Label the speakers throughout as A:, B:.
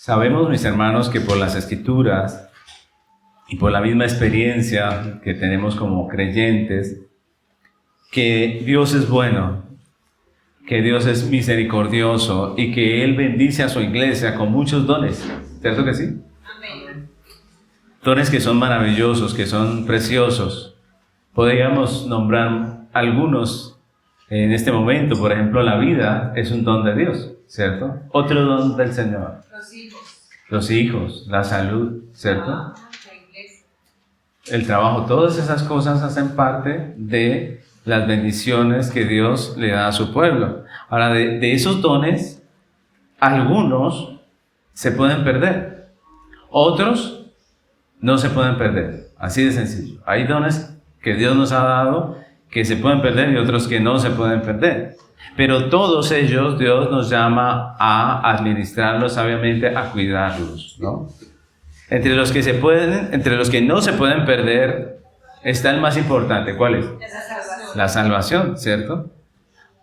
A: Sabemos, mis hermanos, que por las Escrituras y por la misma experiencia que tenemos como creyentes, que Dios es bueno, que Dios es misericordioso y que Él bendice a su iglesia con muchos dones. ¿Cierto que sí?
B: Amén.
A: Dones que son maravillosos, que son preciosos. Podríamos nombrar algunos en este momento. Por ejemplo, la vida es un don de Dios, ¿cierto? Otro don del Señor.
B: Los hijos.
A: Los hijos, la salud, ¿cierto?
B: La iglesia.
A: El trabajo, todas esas cosas hacen parte de las bendiciones que Dios le da a su pueblo. Ahora, de esos dones, algunos se pueden perder, otros no se pueden perder, así de sencillo. Hay dones que Dios nos ha dado que se pueden perder y otros que no se pueden perder. Pero todos ellos Dios nos llama a administrarlos sabiamente, a cuidarlos, ¿no? Entre los que no se pueden perder está el más importante. ¿Cuál es? La salvación, ¿cierto?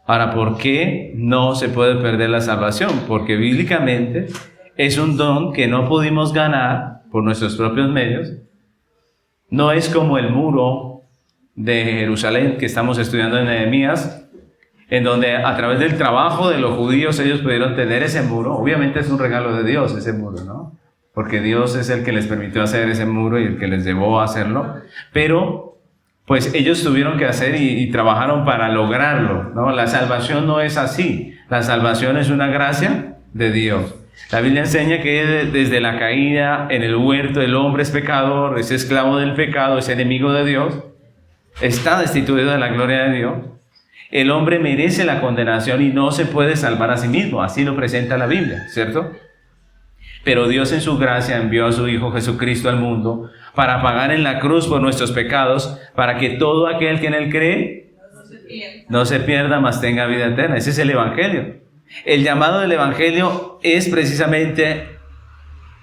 A: Ahora, ¿por qué no se puede perder la salvación? Porque bíblicamente es un don que no pudimos ganar por nuestros propios medios. No es como el muro de Jerusalén que estamos estudiando en Nehemías, en donde a través del trabajo de los judíos ellos pudieron tener ese muro. Obviamente es un regalo de Dios ese muro, ¿no? Porque Dios es el que les permitió hacer ese muro y el que les llevó a hacerlo. Pero, pues ellos tuvieron que hacer y trabajaron para lograrlo, ¿no? La salvación no es así. La salvación es una gracia de Dios. La Biblia enseña que desde la caída en el huerto el hombre es pecador, es esclavo del pecado, es enemigo de Dios, está destituido de la gloria de Dios. El hombre merece la condenación y no se puede salvar a sí mismo, así lo presenta la Biblia, ¿cierto? Pero Dios en su gracia envió a su Hijo Jesucristo al mundo para pagar en la cruz por nuestros pecados, para que todo aquel que en Él cree no se pierda, mas tenga vida eterna. Ese es el Evangelio. El llamado del Evangelio es precisamente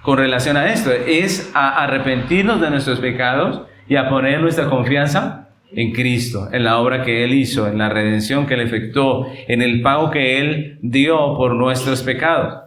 A: con relación a esto, es a arrepentirnos de nuestros pecados y a poner nuestra confianza en Cristo, en la obra que Él hizo, en la redención que Él efectuó, en el pago que Él dio por nuestros pecados.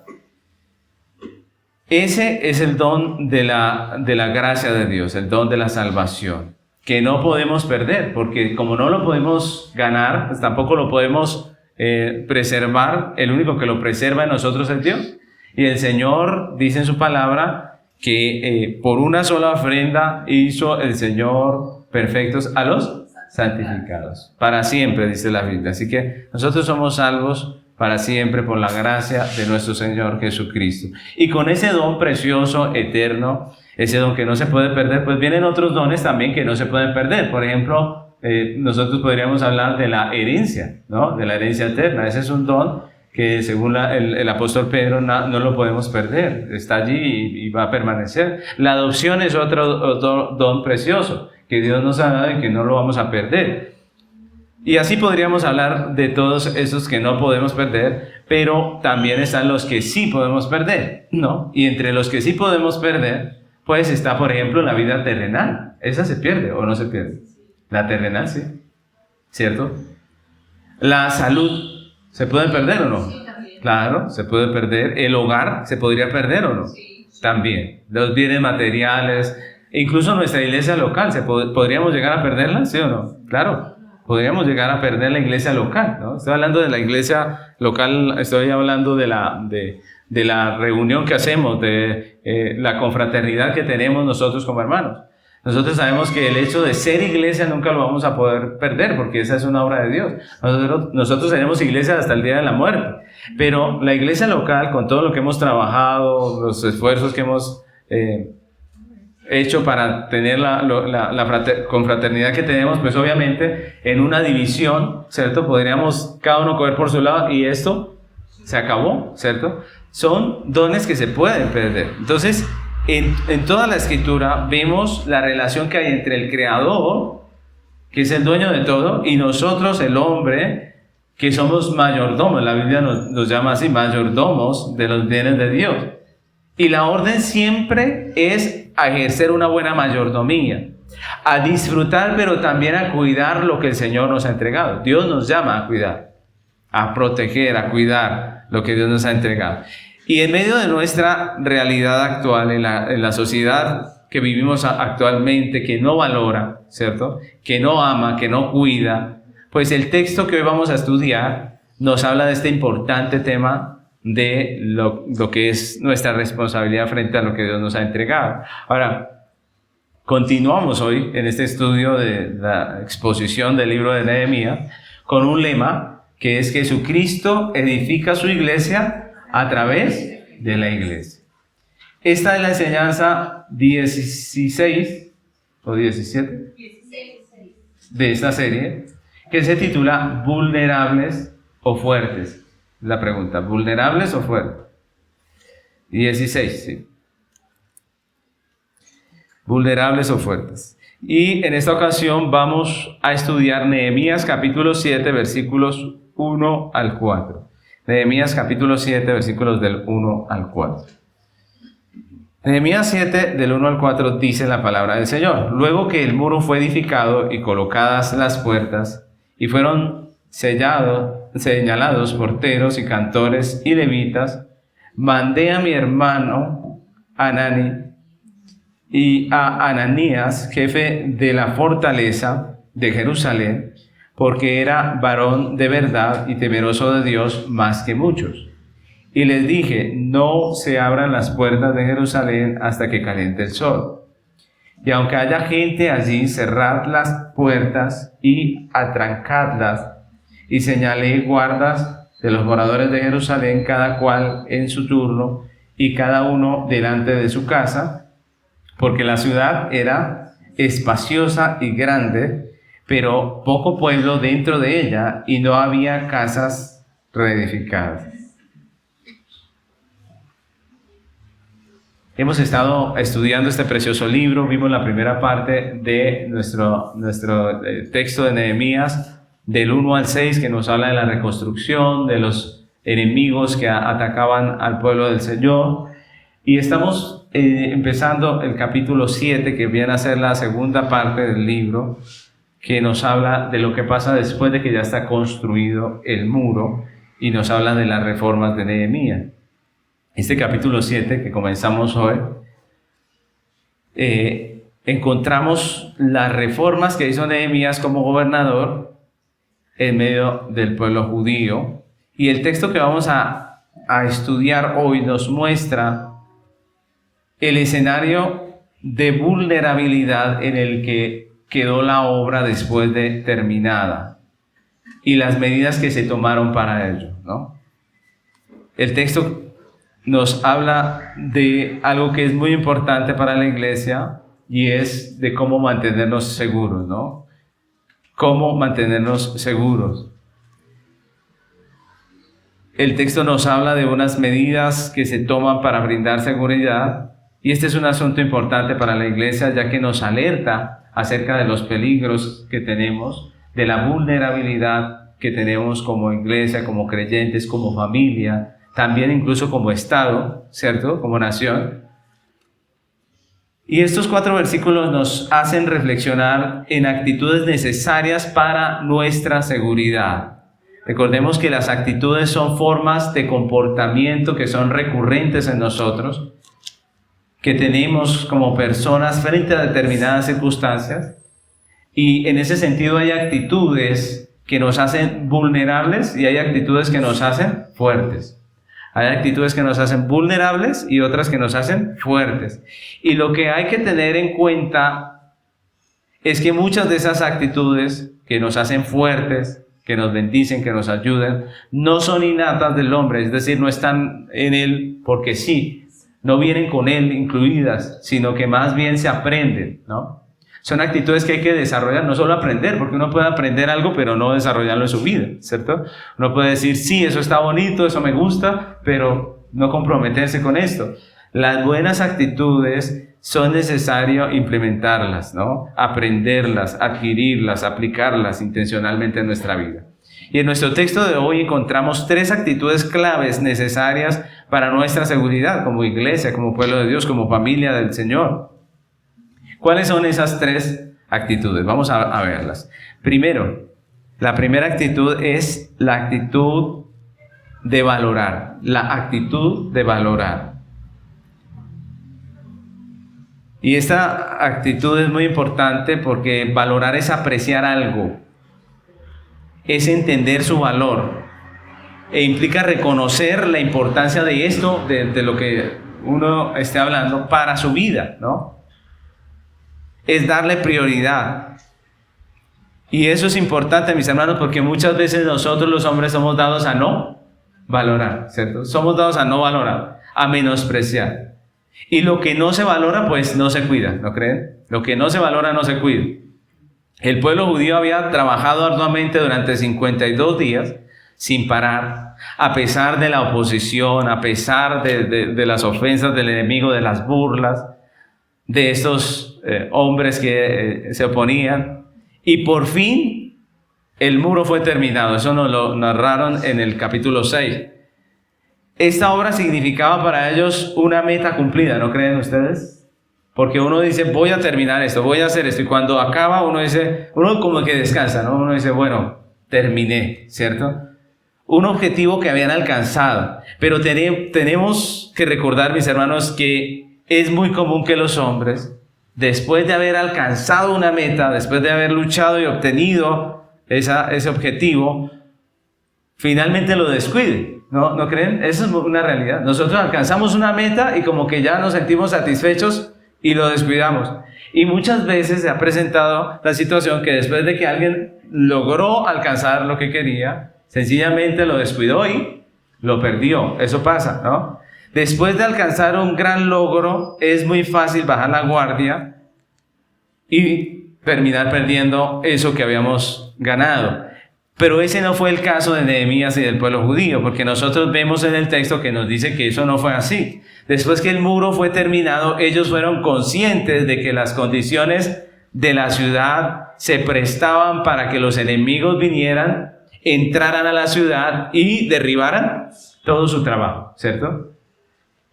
A: Ese es el don de la gracia de Dios, el don de la salvación, que no podemos perder, porque como no lo podemos ganar, pues tampoco lo podemos preservar. El único que lo preserva en nosotros es Dios. Y el Señor dice en su palabra que por una sola ofrenda hizo el Señor perfectos a los santificados. Para siempre, dice la Biblia. Así que nosotros somos salvos para siempre por la gracia de nuestro Señor Jesucristo. Y con ese don precioso, eterno, ese don que no se puede perder, pues vienen otros dones también que no se pueden perder. Por ejemplo, nosotros podríamos hablar de la herencia, ¿no? De la herencia eterna. Ese es un don que según el apóstol Pedro no lo podemos perder. Está allí y va a permanecer. La adopción es otro don precioso que Dios nos ha dado y que no lo vamos a perder. Y así podríamos hablar de todos esos que no podemos perder, pero también están los que sí podemos perder, ¿no? Y entre los que sí podemos perder, pues está, por ejemplo, la vida terrenal. ¿Esa se pierde o no se pierde? La terrenal, sí, ¿cierto? La salud, ¿se puede perder o no?
B: Sí, también.
A: Claro, se puede perder. ¿El hogar se podría perder o no?
B: Sí.
A: También. Los bienes materiales, incluso nuestra iglesia local, ¿podríamos llegar a perderla? ¿Sí o no? Claro, podríamos llegar a perder la iglesia local, ¿no? Estoy hablando de la iglesia local, estoy hablando de la reunión que hacemos, de la confraternidad que tenemos nosotros como hermanos. Nosotros sabemos que el hecho de ser iglesia nunca lo vamos a poder perder, porque esa es una obra de Dios. Nosotros seremos iglesia hasta el día de la muerte. Pero la iglesia local, con todo lo que hemos trabajado, los esfuerzos que hemos hecho para tener la confraternidad que tenemos, pues obviamente en una división, ¿cierto? Podríamos cada uno coger por su lado y esto se acabó, ¿cierto? Son dones que se pueden perder. Entonces, en toda la Escritura vemos la relación que hay entre el Creador, que es el dueño de todo, y nosotros, el hombre, que somos mayordomos. La Biblia nos llama así, mayordomos de los bienes de Dios. Y la orden siempre es a ejercer una buena mayordomía, a disfrutar, pero también a cuidar lo que el Señor nos ha entregado. Dios nos llama a cuidar, a proteger, a cuidar lo que Dios nos ha entregado. Y en medio de nuestra realidad actual, en la sociedad que vivimos actualmente, que no valora, ¿cierto? Que no ama, que no cuida, pues el texto que hoy vamos a estudiar nos habla de este importante tema de lo que es nuestra responsabilidad frente a lo que Dios nos ha entregado. Ahora, continuamos hoy en este estudio de la exposición del libro de Nehemías con un lema que es: Jesucristo edifica su iglesia a través de la iglesia. Esta es la enseñanza 16 o 17 de esta serie, que se titula ¿Vulnerables o fuertes? La pregunta, ¿vulnerables o fuertes? 16, sí. Vulnerables o fuertes. Y en esta ocasión vamos a estudiar Nehemías capítulo 7, versículos 1 al 4. Nehemías capítulo 7, versículos del 1 al 4. Nehemías 7, del 1 al 4, dice la palabra del Señor: Luego que el muro fue edificado y colocadas las puertas, y fueron señalados porteros y cantores y levitas, mandé a mi hermano Hanani y a Ananías, jefe de la fortaleza de Jerusalén, porque era varón de verdad y temeroso de Dios más que muchos. Y les dije: no se abran las puertas de Jerusalén hasta que caliente el sol. Y aunque haya gente allí, cerrad las puertas y atrancadlas. Y señalé guardas de los moradores de Jerusalén, cada cual en su turno, y cada uno delante de su casa, porque la ciudad era espaciosa y grande, pero poco pueblo dentro de ella, y no había casas reedificadas. Hemos estado estudiando este precioso libro. Vimos la primera parte de nuestro texto de Nehemías, del 1 al 6, que nos habla de la reconstrucción, de los enemigos que atacaban al pueblo del Señor. Y estamos empezando el capítulo 7, que viene a ser la segunda parte del libro, que nos habla de lo que pasa después de que ya está construido el muro, y nos habla de las reformas de Nehemías. Este capítulo 7 que comenzamos hoy, encontramos las reformas que hizo Nehemías como gobernador en medio del pueblo judío, y el texto que vamos a estudiar hoy nos muestra el escenario de vulnerabilidad en el que quedó la obra después de terminada y las medidas que se tomaron para ello, ¿no? El texto nos habla de algo que es muy importante para la iglesia, y es de cómo mantenernos seguros, ¿no? Cómo mantenernos seguros. El texto nos habla de unas medidas que se toman para brindar seguridad, y este es un asunto importante para la iglesia, ya que nos alerta acerca de los peligros que tenemos, de la vulnerabilidad que tenemos como iglesia, como creyentes, como familia, también incluso como Estado, ¿cierto? Como nación. Y estos 4 versículos nos hacen reflexionar en actitudes necesarias para nuestra seguridad. Recordemos que las actitudes son formas de comportamiento que son recurrentes en nosotros, que tenemos como personas frente a determinadas circunstancias, y en ese sentido hay actitudes que nos hacen vulnerables y hay actitudes que nos hacen fuertes. Hay actitudes que nos hacen vulnerables y otras que nos hacen fuertes. Y lo que hay que tener en cuenta es que muchas de esas actitudes que nos hacen fuertes, que nos bendicen, que nos ayudan, no son innatas del hombre, es decir, no están en él porque sí, no vienen con él incluidas, sino que más bien se aprenden, ¿no? Son actitudes que hay que desarrollar, no solo aprender, porque uno puede aprender algo, pero no desarrollarlo en su vida, ¿cierto? Uno puede decir, sí, eso está bonito, eso me gusta, pero no comprometerse con esto. Las buenas actitudes son necesario implementarlas, ¿no? Aprenderlas, adquirirlas, aplicarlas intencionalmente en nuestra vida. Y en nuestro texto de hoy encontramos 3 actitudes claves necesarias para nuestra seguridad como iglesia, como pueblo de Dios, como familia del Señor. ¿Cuáles son esas 3 actitudes? Vamos a verlas. Primero, la primera actitud es la actitud de valorar, la actitud de valorar. Y esta actitud es muy importante porque valorar es apreciar algo, es entender su valor e implica reconocer la importancia de esto, de lo que uno esté hablando para su vida, ¿no? Es darle prioridad. Y eso es importante, mis hermanos, porque muchas veces nosotros los hombres somos dados a no valorar, ¿cierto? Somos dados a no valorar, a menospreciar. Y lo que no se valora, pues no se cuida, ¿no creen? Lo que no se valora, no se cuida. El pueblo judío había trabajado arduamente durante 52 días sin parar, a pesar de la oposición, a pesar de las ofensas del enemigo, de las burlas, de estos hombres que se oponían. Y por fin el muro fue terminado. Eso nos lo narraron en el capítulo 6. Esta obra significaba para ellos una meta cumplida, ¿no creen ustedes? Porque uno dice, voy a terminar esto, voy a hacer esto. Y cuando acaba, uno como que descansa, ¿no? Uno dice, bueno, terminé, ¿cierto? Un objetivo que habían alcanzado. Pero tenemos que recordar, mis hermanos, que es muy común que los hombres, después de haber alcanzado una meta, después de haber luchado y obtenido ese objetivo, finalmente lo descuiden. ¿No creen? Eso es una realidad. Nosotros alcanzamos una meta y como que ya nos sentimos satisfechos y lo descuidamos. Y muchas veces se ha presentado la situación que después de que alguien logró alcanzar lo que quería, sencillamente lo descuidó y lo perdió. Eso pasa, ¿no? Después de alcanzar un gran logro, es muy fácil bajar la guardia y terminar perdiendo eso que habíamos ganado. Pero ese no fue el caso de Nehemías y del pueblo judío, porque nosotros vemos en el texto que nos dice que eso no fue así. Después que el muro fue terminado, ellos fueron conscientes de que las condiciones de la ciudad se prestaban para que los enemigos vinieran, entraran a la ciudad y derribaran todo su trabajo, ¿cierto?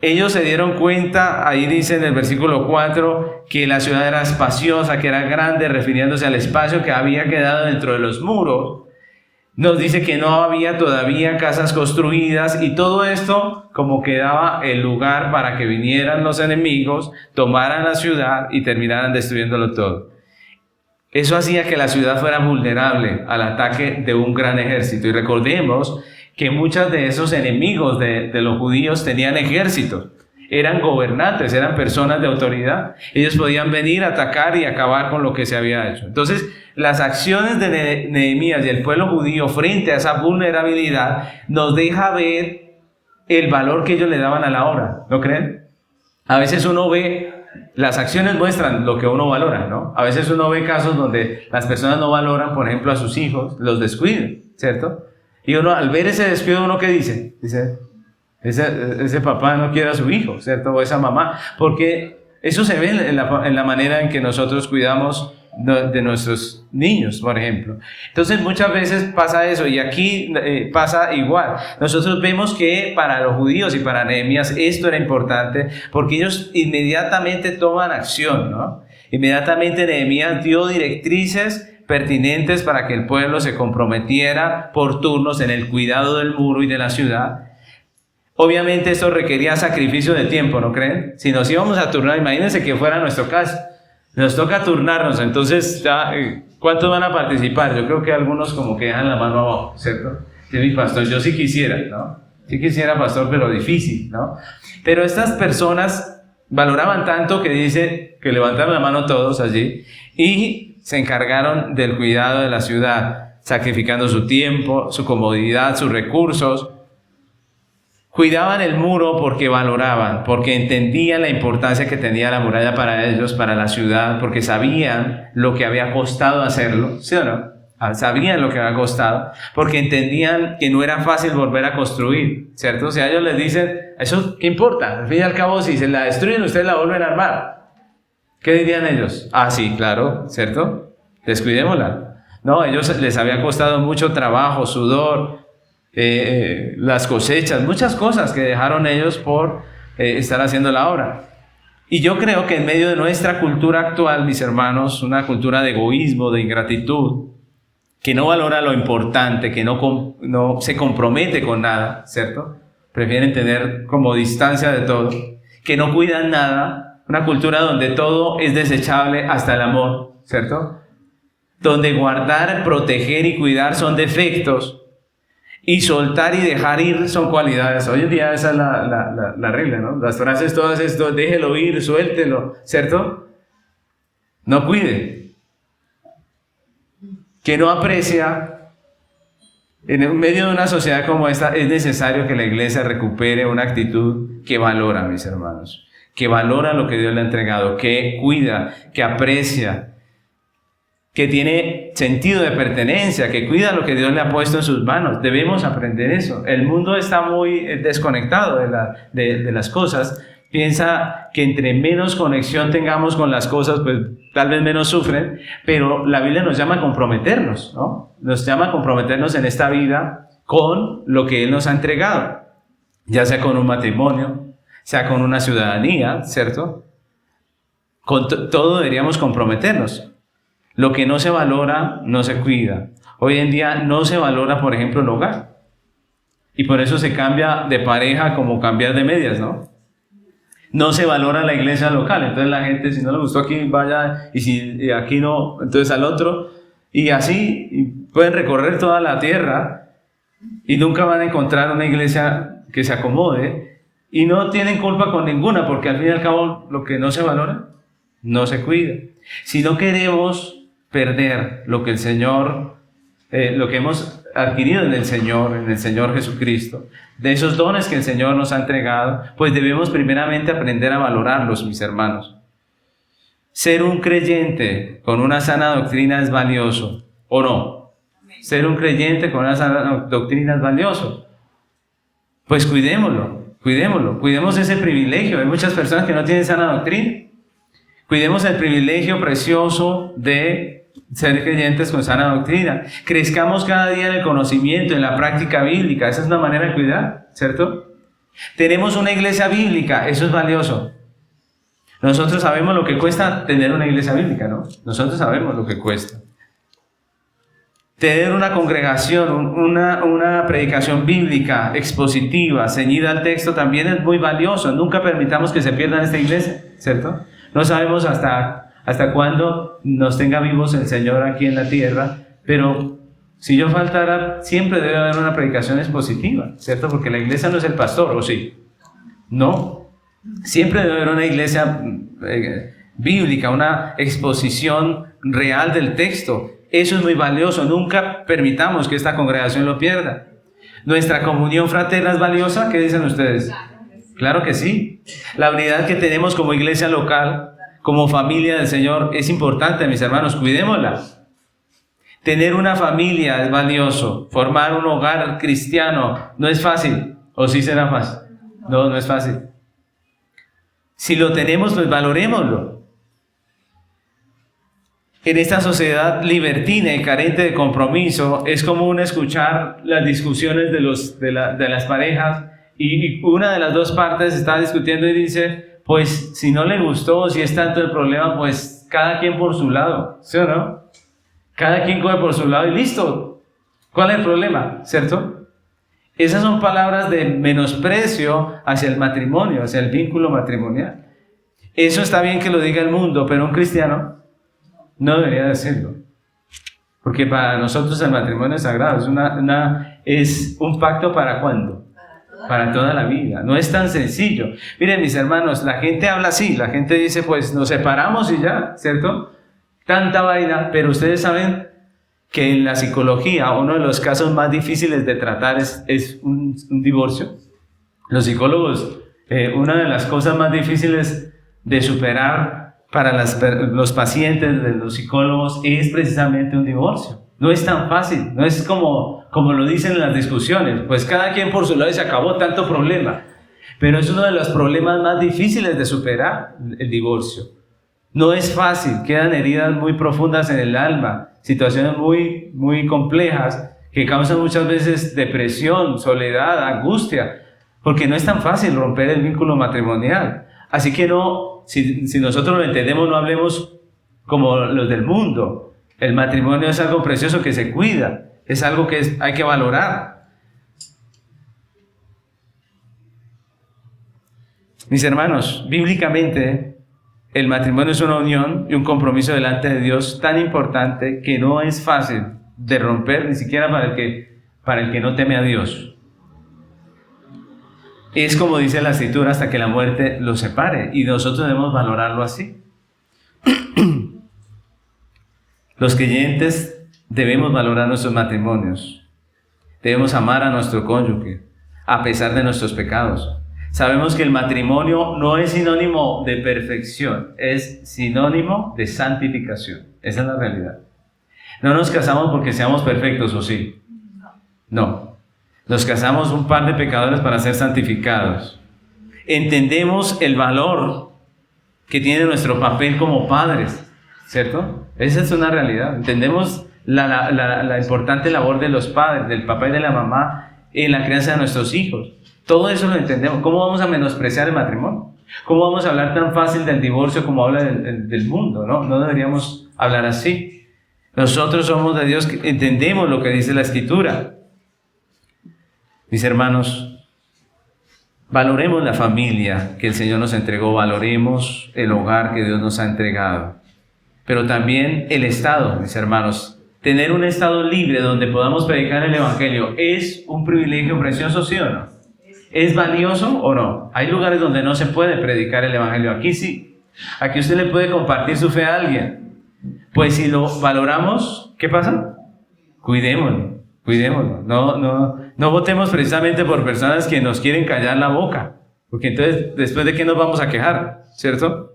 A: Ellos se dieron cuenta, ahí dice en el versículo 4, que la ciudad era espaciosa, que era grande, refiriéndose al espacio que había quedado dentro de los muros. Nos dice que no había todavía casas construidas y todo esto como que daba el lugar para que vinieran los enemigos, tomaran la ciudad y terminaran destruyéndolo todo. Eso hacía que la ciudad fuera vulnerable al ataque de un gran ejército. Y recordemos que muchos de esos enemigos de los judíos tenían ejércitos, eran gobernantes, eran personas de autoridad. Ellos podían venir a atacar y acabar con lo que se había hecho. Entonces, las acciones de Nehemías y el pueblo judío frente a esa vulnerabilidad nos deja ver el valor que ellos le daban a la obra, ¿no creen? A veces uno ve, las acciones muestran lo que uno valora, ¿no? A veces uno ve casos donde las personas no valoran, por ejemplo, a sus hijos, los descuidan, ¿cierto? Y uno, al ver ese descuido, ¿uno qué dice? Dice, ese papá no quiere a su hijo, ¿cierto? O esa mamá, porque eso se ve en la manera en que nosotros cuidamos de nuestros niños, por ejemplo. Entonces muchas veces pasa eso y aquí pasa igual. Nosotros vemos que para los judíos y para Nehemías esto era importante porque ellos inmediatamente toman acción, ¿no? Inmediatamente Nehemías dio directrices pertinentes para que el pueblo se comprometiera por turnos en el cuidado del muro y de la ciudad. Obviamente esto requería sacrificio de tiempo, ¿no creen? Si nos íbamos a turnar, imagínense que fuera nuestro caso. Nos toca turnarnos, entonces ya, ¿cuántos van a participar? Yo creo que algunos como que dejan la mano abajo, ¿cierto? Sí, mi pastor, yo sí quisiera, ¿no? Sí quisiera, pastor, pero difícil, ¿no? Pero estas personas valoraban tanto que dice que levantaron la mano todos allí y se encargaron del cuidado de la ciudad, sacrificando su tiempo, su comodidad, sus recursos. Cuidaban el muro porque valoraban, porque entendían la importancia que tenía la muralla para ellos, para la ciudad, porque sabían lo que había costado hacerlo, ¿sí o no? Sabían lo que había costado, porque entendían que no era fácil volver a construir, ¿cierto? O sea, ellos les dicen, ¿eso qué importa? Al fin y al cabo, si se la destruyen, ustedes la vuelven a armar. ¿Qué dirían ellos? Ah, sí, claro, ¿cierto? Descuidémosla. No, a ellos les había costado mucho trabajo, sudor, las cosechas, muchas cosas que dejaron ellos por estar haciendo la obra. Y yo creo que en medio de nuestra cultura actual, mis hermanos, una cultura de egoísmo, de ingratitud, que no valora lo importante, que no se compromete con nada, ¿cierto? Prefieren tener como distancia de todo, que no cuidan nada, una cultura donde todo es desechable hasta el amor, ¿cierto? Donde guardar, proteger y cuidar son defectos y soltar y dejar ir son cualidades. Hoy en día esa es la regla, ¿no? Las frases todas esto, déjelo ir, suéltelo, ¿cierto? No cuide. Que no aprecia. En medio de una sociedad como esta es necesario que la iglesia recupere una actitud que valora, mis hermanos, que valora lo que Dios le ha entregado, que cuida, que aprecia, que tiene sentido de pertenencia, que cuida lo que Dios le ha puesto en sus manos. Debemos aprender eso. El mundo está muy desconectado de las cosas. Piensa que entre menos conexión tengamos con las cosas, pues tal vez menos sufren, pero la Biblia nos llama a comprometernos, ¿no? Nos llama a comprometernos en esta vida con lo que Él nos ha entregado, ya sea con un matrimonio, sea con una ciudadanía, ¿cierto? Con todo deberíamos comprometernos. Lo que no se valora, no se cuida. Hoy en día no se valora, por ejemplo, el hogar. Y por eso se cambia de pareja como cambiar de medias, ¿no? No se valora la iglesia local. Entonces la gente, si no le gustó aquí, vaya, y si aquí no, entonces al otro. Y así y pueden recorrer toda la tierra y nunca van a encontrar una iglesia que se acomode. Y no tienen culpa con ninguna, porque al fin y al cabo lo que no se valora, no se cuida. Si no queremos perder lo que el Señor, lo que hemos adquirido en el Señor Jesucristo, de esos dones que el Señor nos ha entregado, pues debemos primeramente aprender a valorarlos, mis hermanos. Ser un creyente con una sana doctrina es valioso, ¿o no? Ser un creyente con una sana doctrina es valioso. Pues cuidemos ese privilegio. Hay muchas personas que no tienen sana doctrina. Cuidemos el privilegio precioso de ser creyentes con sana doctrina. Crezcamos cada día en el conocimiento, en la práctica bíblica. Esa es una manera de cuidar, ¿cierto? Tenemos una iglesia bíblica, eso es valioso. Nosotros sabemos lo que cuesta tener una iglesia bíblica, ¿no? Nosotros sabemos lo que cuesta. Tener una congregación, una predicación bíblica, expositiva, ceñida al texto también es muy valioso. Nunca permitamos que se pierda en esta iglesia, ¿cierto? No sabemos hasta cuándo nos tenga vivos el Señor aquí en la tierra, pero si yo faltara, siempre debe haber una predicación expositiva, ¿cierto? Porque la iglesia no es el pastor, ¿o sí? No. Siempre debe haber una iglesia bíblica, una exposición real del texto. Eso es muy valioso. Nunca permitamos que esta congregación lo pierda. ¿Nuestra comunión fraterna es valiosa? ¿Qué dicen ustedes? Claro que sí. La unidad que tenemos como iglesia local, como familia del Señor, es importante, mis hermanos. Cuidémosla. Tener una familia es valioso. Formar un hogar cristiano no es fácil. ¿O sí será fácil? No, no es fácil. Si lo tenemos, pues valorémoslo. En esta sociedad libertina y carente de compromiso, es común escuchar las discusiones de las parejas y una de las dos partes está discutiendo y dice, pues si no le gustó, si es tanto el problema, pues cada quien por su lado, ¿sí o no? Cada quien coge por su lado y listo. ¿Cuál es el problema? ¿Cierto? Esas son palabras de menosprecio hacia el matrimonio, hacia el vínculo matrimonial. Eso está bien que lo diga el mundo, pero un cristiano no debería decirlo. Porque para nosotros el matrimonio es sagrado, es un pacto ¿para cuándo? Para toda la vida. No es tan sencillo. Miren, mis hermanos, la gente habla así, la gente dice, pues nos separamos y ya, ¿cierto? Tanta vaina, pero ustedes saben que en la psicología uno de los casos más difíciles de tratar es un divorcio. Los psicólogos, una de las cosas más difíciles de superar para los pacientes de los psicólogos es precisamente un divorcio. No es tan fácil, no es como lo dicen en las discusiones, pues cada quien por su lado y se acabó tanto problema. Pero es uno de los problemas más difíciles de superar, el divorcio. No es fácil, quedan heridas muy profundas en el alma, situaciones muy, muy complejas que causan muchas veces depresión, soledad, angustia, porque no es tan fácil romper el vínculo matrimonial. Así que no, si nosotros lo entendemos, no hablemos como los del mundo, El matrimonio es algo precioso que se cuida, es algo que hay que valorar. Mis hermanos, bíblicamente el matrimonio es una unión y un compromiso delante de Dios tan importante que no es fácil de romper, ni siquiera para el que no teme a Dios. Es como dice la Escritura, hasta que la muerte los separe, y nosotros debemos valorarlo así. Los creyentes debemos valorar nuestros matrimonios, debemos amar a nuestro cónyuge, a pesar de nuestros pecados. Sabemos que el matrimonio no es sinónimo de perfección, es sinónimo de santificación. Esa es la realidad. No nos casamos porque seamos perfectos, ¿o sí? No. Nos casamos un par de pecadores para ser santificados. Entendemos el valor que tiene nuestro papel como padres, ¿cierto? Esa es una realidad. Entendemos la importante labor de los padres, del papá y de la mamá en la crianza de nuestros hijos. Todo eso lo entendemos. ¿Cómo vamos a menospreciar el matrimonio? ¿Cómo vamos a hablar tan fácil del divorcio como habla del mundo? No deberíamos hablar así. Nosotros somos de Dios, que entendemos lo que dice la Escritura. Mis hermanos, valoremos la familia que el Señor nos entregó, valoremos el hogar que Dios nos ha entregado, pero también el Estado, mis hermanos. Tener un Estado libre donde podamos predicar el Evangelio es un privilegio precioso, ¿sí o no? ¿Es valioso o no? Hay lugares donde no se puede predicar el Evangelio. Aquí sí. Aquí usted le puede compartir su fe a alguien. Pues si lo valoramos, ¿qué pasa? Cuidémoslo. No votemos precisamente por personas que nos quieren callar la boca. Porque entonces, ¿después de qué nos vamos a quejar? ¿Cierto?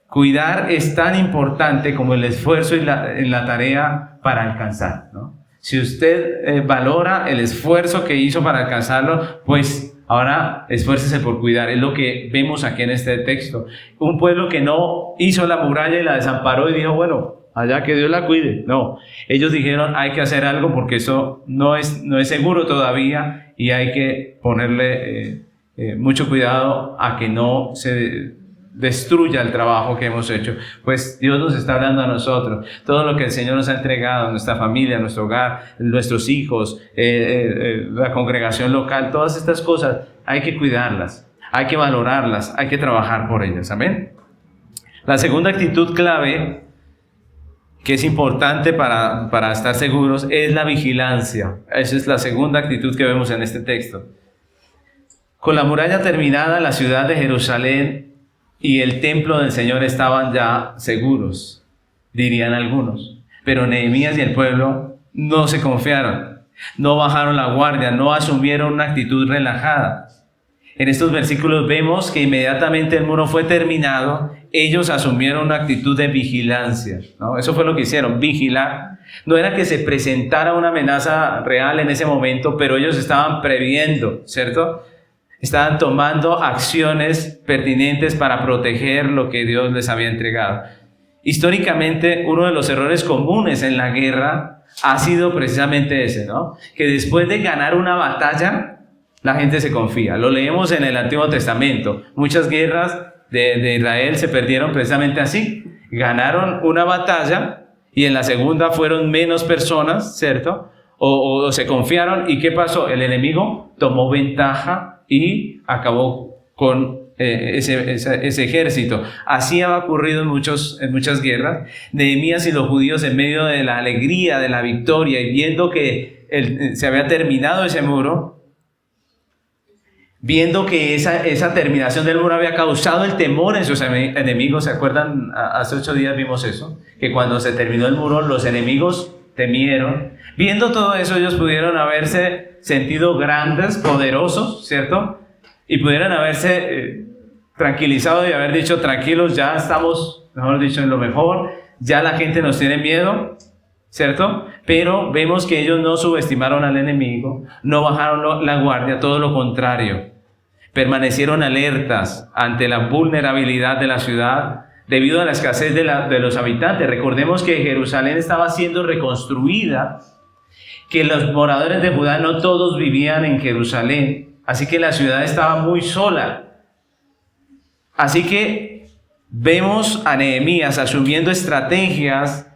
A: Cuidar es tan importante como el esfuerzo en la tarea para alcanzar, ¿no? Si usted valora el esfuerzo que hizo para alcanzarlo, pues ahora esfuércese por cuidar. Es lo que vemos aquí en este texto. Un pueblo que no hizo la muralla y la desamparó y dijo, bueno, allá que Dios la cuide. No, ellos dijeron, hay que hacer algo porque eso no es seguro todavía y hay que ponerle mucho cuidado a que no se destruya el trabajo que hemos hecho. Pues Dios nos está hablando a nosotros. Todo lo que el Señor nos ha entregado, nuestra familia, nuestro hogar, nuestros hijos, la congregación local, todas estas cosas hay que cuidarlas, hay que valorarlas, hay que trabajar por ellas. Amén. La segunda actitud clave que es importante para estar seguros es la vigilancia. Esa es la segunda actitud que vemos en este texto. Con la muralla terminada, la ciudad de Jerusalén y el templo del Señor estaban ya seguros, dirían algunos. Pero Nehemías y el pueblo no se confiaron, no bajaron la guardia, no asumieron una actitud relajada. En estos versículos vemos que inmediatamente el muro fue terminado, ellos asumieron una actitud de vigilancia, ¿no? Eso fue lo que hicieron, vigilar. No era que se presentara una amenaza real en ese momento, pero ellos estaban previendo, ¿cierto? Estaban tomando acciones pertinentes para proteger lo que Dios les había entregado. Históricamente, uno de los errores comunes en la guerra ha sido precisamente ese, ¿no? Que después de ganar una batalla, la gente se confía. Lo leemos en el Antiguo Testamento. Muchas guerras de Israel se perdieron precisamente así. Ganaron una batalla y en la segunda fueron menos personas, ¿cierto? O se confiaron. ¿Y qué pasó? El enemigo tomó ventaja y acabó con ese ejército. Así ha ocurrido en muchas guerras. Nehemías y los judíos, en medio de la alegría, de la victoria, y viendo que se había terminado ese muro, viendo que esa terminación del muro había causado el temor en sus enemigos. ¿Se acuerdan? Hace 8 días vimos eso, que cuando se terminó el muro, los enemigos temieron. Viendo todo eso, ellos pudieron haberse sentido grandes, poderosos, ¿cierto? Y pudieran haberse tranquilizado y haber dicho, tranquilos, ya estamos, mejor dicho, en lo mejor, ya la gente nos tiene miedo, ¿cierto? Pero vemos que ellos no subestimaron al enemigo, no bajaron la guardia, todo lo contrario. Permanecieron alertas ante la vulnerabilidad de la ciudad debido a la escasez de los habitantes. Recordemos que Jerusalén estaba siendo reconstruida, que los moradores de Judá no todos vivían en Jerusalén, así que la ciudad estaba muy sola. Así que vemos a Nehemías asumiendo estrategias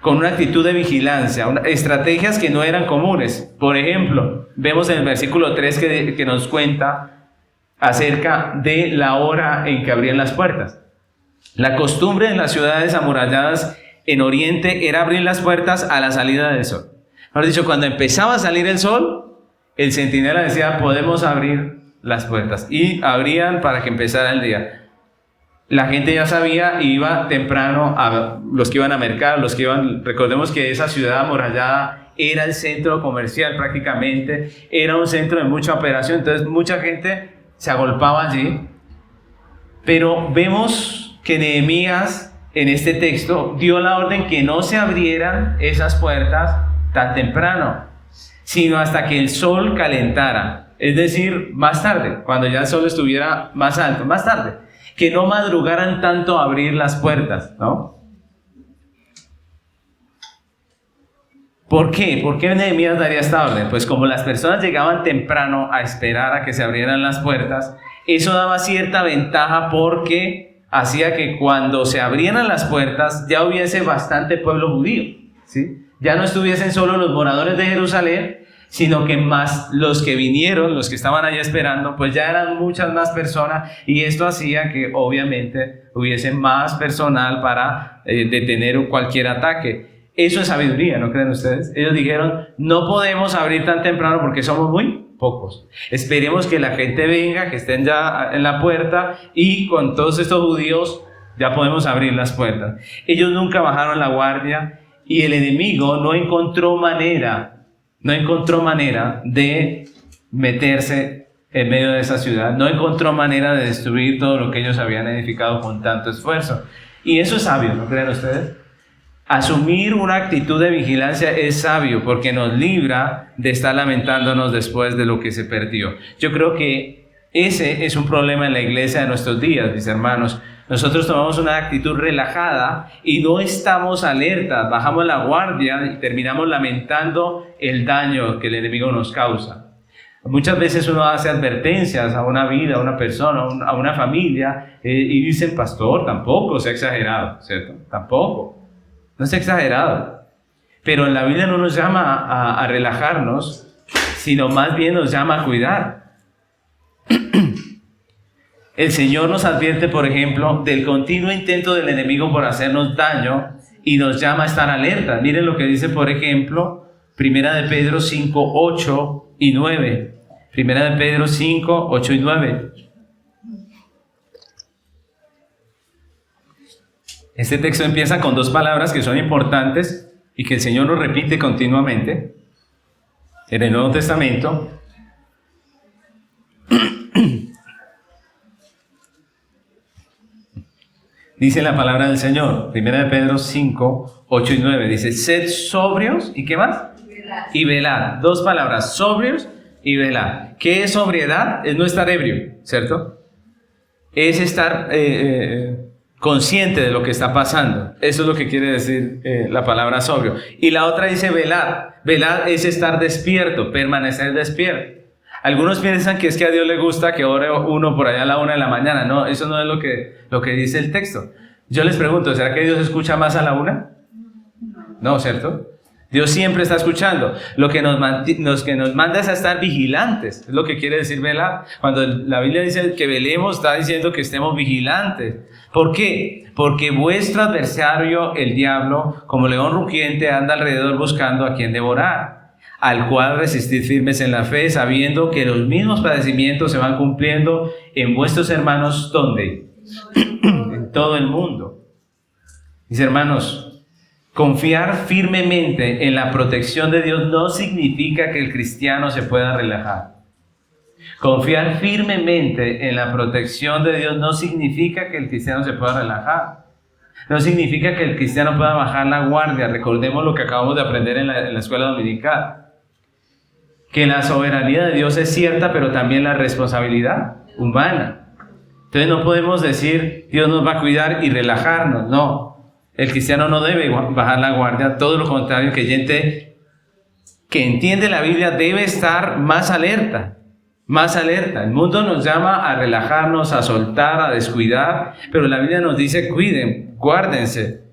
A: con una actitud de vigilancia, estrategias que no eran comunes. Por ejemplo, vemos en el versículo 3 que nos cuenta acerca de la hora en que abrían las puertas. La costumbre en las ciudades amuralladas en Oriente era abrir las puertas a la salida del sol. Mejor dicho, cuando empezaba a salir el sol, el centinela decía, podemos abrir las puertas. Y abrían para que empezara el día. La gente ya sabía y iba temprano, los que iban a mercar, los que iban, recordemos que esa ciudad amurallada era el centro comercial prácticamente, era un centro de mucha operación, entonces mucha gente se agolpaba allí. Pero vemos que Nehemías en este texto dio la orden que no se abrieran esas puertas tan temprano, sino hasta que el sol calentara, es decir, más tarde, cuando ya el sol estuviera más alto, más tarde. Que no madrugaran tanto a abrir las puertas, ¿no? ¿Por qué? ¿Por qué Nehemías daría esta orden? Pues como las personas llegaban temprano a esperar a que se abrieran las puertas, eso daba cierta ventaja porque hacía que cuando se abrieran las puertas ya hubiese bastante pueblo judío, ¿sí? Ya no estuviesen solo los moradores de Jerusalén, sino que más los que vinieron, los que estaban allá esperando, pues ya eran muchas más personas, y esto hacía que obviamente hubiese más personal para detener cualquier ataque. Eso es sabiduría, ¿no creen ustedes? Ellos dijeron, no podemos abrir tan temprano porque somos muy pocos. Esperemos que la gente venga, que estén ya en la puerta, y con todos estos judíos ya podemos abrir las puertas. Ellos nunca bajaron la guardia, y el enemigo no encontró manera de meterse en medio de esa ciudad, no encontró manera de destruir todo lo que ellos habían edificado con tanto esfuerzo. Y eso es sabio, ¿no creen ustedes? Asumir una actitud de vigilancia es sabio porque nos libra de estar lamentándonos después de lo que se perdió. Yo creo que ese es un problema en la iglesia de nuestros días, mis hermanos. Nosotros tomamos una actitud relajada y no estamos alertas, bajamos la guardia y terminamos lamentando el daño que el enemigo nos causa. Muchas veces uno hace advertencias a una vida, a una persona, a una familia, y dicen, pastor, tampoco se ha exagerado, ¿cierto? Tampoco, no se ha exagerado. Pero en la Biblia no nos llama a relajarnos, sino más bien nos llama a cuidar. El Señor nos advierte, por ejemplo, del continuo intento del enemigo por hacernos daño y nos llama a estar alerta. Miren lo que dice, por ejemplo, Primera de Pedro 5, 8 y 9. Primera de Pedro 5, 8 y 9. Este texto empieza con dos palabras que son importantes y que el Señor nos repite continuamente en el Nuevo Testamento. Dice la palabra del Señor, 1 de Pedro 5, 8 y 9, dice, sed sobrios, ¿y qué más? Y velad. Dos palabras, sobrios y velad. ¿Qué es sobriedad? Es no estar ebrio, ¿cierto? Es estar consciente de lo que está pasando. Eso es lo que quiere decir la palabra sobrio. Y la otra dice velad. Velad es estar despierto, permanecer despierto. Algunos piensan que es que a Dios le gusta que ore uno por allá a la 1 de la mañana. No, eso no es lo que dice el texto. Yo les pregunto, ¿será que Dios escucha más a la 1? No, ¿cierto? Dios siempre está escuchando. Lo que nos manda es a estar vigilantes. Es lo que quiere decir velar. Cuando la Biblia dice que velemos, está diciendo que estemos vigilantes. ¿Por qué? Porque vuestro adversario, el diablo, como león rugiente, anda alrededor buscando a quien devorar, al cual resistid firmes en la fe, sabiendo que los mismos padecimientos se van cumpliendo en vuestros hermanos, ¿dónde? En todo el mundo. Mis hermanos, confiar firmemente en la protección de Dios no significa que el cristiano se pueda relajar. Confiar firmemente en la protección de Dios no significa que el cristiano se pueda relajar. No significa que el cristiano pueda bajar la guardia. Recordemos lo que acabamos de aprender en la escuela dominical. Que la soberanía de Dios es cierta, pero también la responsabilidad humana. Entonces no podemos decir, Dios nos va a cuidar y relajarnos. No, el cristiano no debe bajar la guardia. Todo lo contrario, el creyente que entiende la Biblia debe estar más alerta. Más alerta. El mundo nos llama a relajarnos, a soltar, a descuidar, pero la Biblia nos dice, cuiden, guárdense.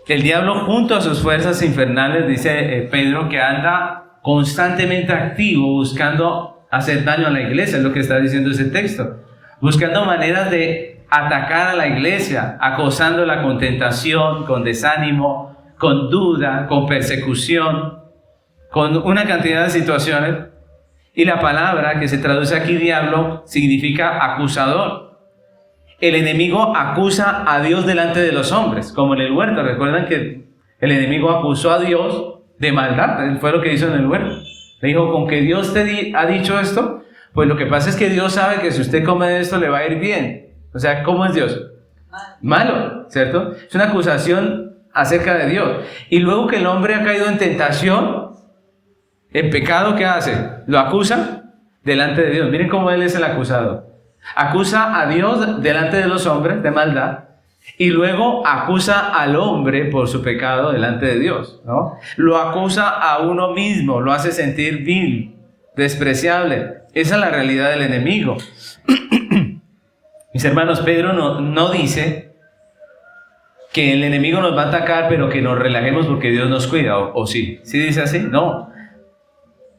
A: El diablo, junto a sus fuerzas infernales, dice Pedro, que anda constantemente activo buscando hacer daño a la iglesia, es lo que está diciendo ese texto. Buscando maneras de atacar a la iglesia, acosándola con tentación, con desánimo, con duda, con persecución, con una cantidad de situaciones. Y la palabra que se traduce aquí, diablo, significa acusador. El enemigo acusa a Dios delante de los hombres, como en el huerto. Recuerdan que el enemigo acusó a Dios de maldad, fue lo que hizo en el huerto. Le dijo, ¿con que Dios te ha dicho esto? Pues lo que pasa es que Dios sabe que si usted come de esto le va a ir bien. O sea, ¿cómo es Dios? Malo, ¿cierto? Es una acusación acerca de Dios. Y luego que el hombre ha caído en tentación, en pecado, ¿qué hace? Lo acusa delante de Dios. Miren cómo él es el acusado. Acusa a Dios delante de los hombres de maldad y luego acusa al hombre por su pecado delante de Dios, ¿no? Lo acusa a uno mismo, lo hace sentir vil, despreciable. Esa es la realidad del enemigo. Mis hermanos, Pedro no dice que el enemigo nos va a atacar pero que nos relajemos porque Dios nos cuida, o sí. ¿Sí dice así? No.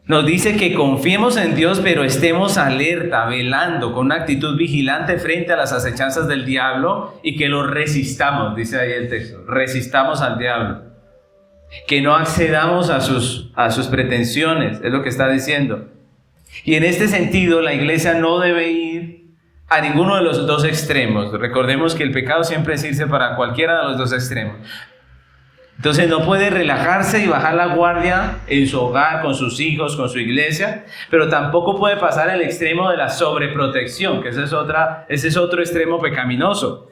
A: Nos dice que confiemos en Dios, pero estemos alerta, velando, con una actitud vigilante frente a las acechanzas del diablo y que lo resistamos, dice ahí el texto. Resistamos al diablo. Que no accedamos a sus pretensiones, es lo que está diciendo. Y en este sentido, la iglesia no debe ir a ninguno de los dos extremos. Recordemos que el pecado siempre es irse para cualquiera de los dos extremos. Entonces no puede relajarse y bajar la guardia en su hogar, con sus hijos, con su iglesia, pero tampoco puede pasar el extremo de la sobreprotección, que ese es otro extremo pecaminoso,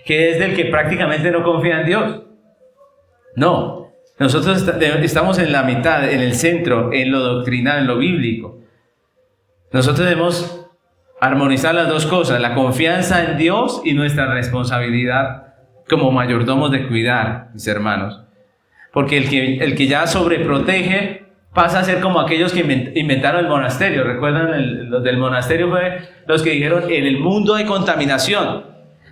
A: que es del que prácticamente no confía en Dios. No, nosotros estamos en la mitad, en el centro, en lo doctrinal, en lo bíblico. Nosotros debemos armonizar las dos cosas, la confianza en Dios y nuestra responsabilidad como mayordomos de cuidar, mis hermanos. Porque el que ya sobreprotege pasa a ser como aquellos que inventaron el monasterio. ¿Recuerdan? Los del monasterio fue los que dijeron, en el mundo hay contaminación,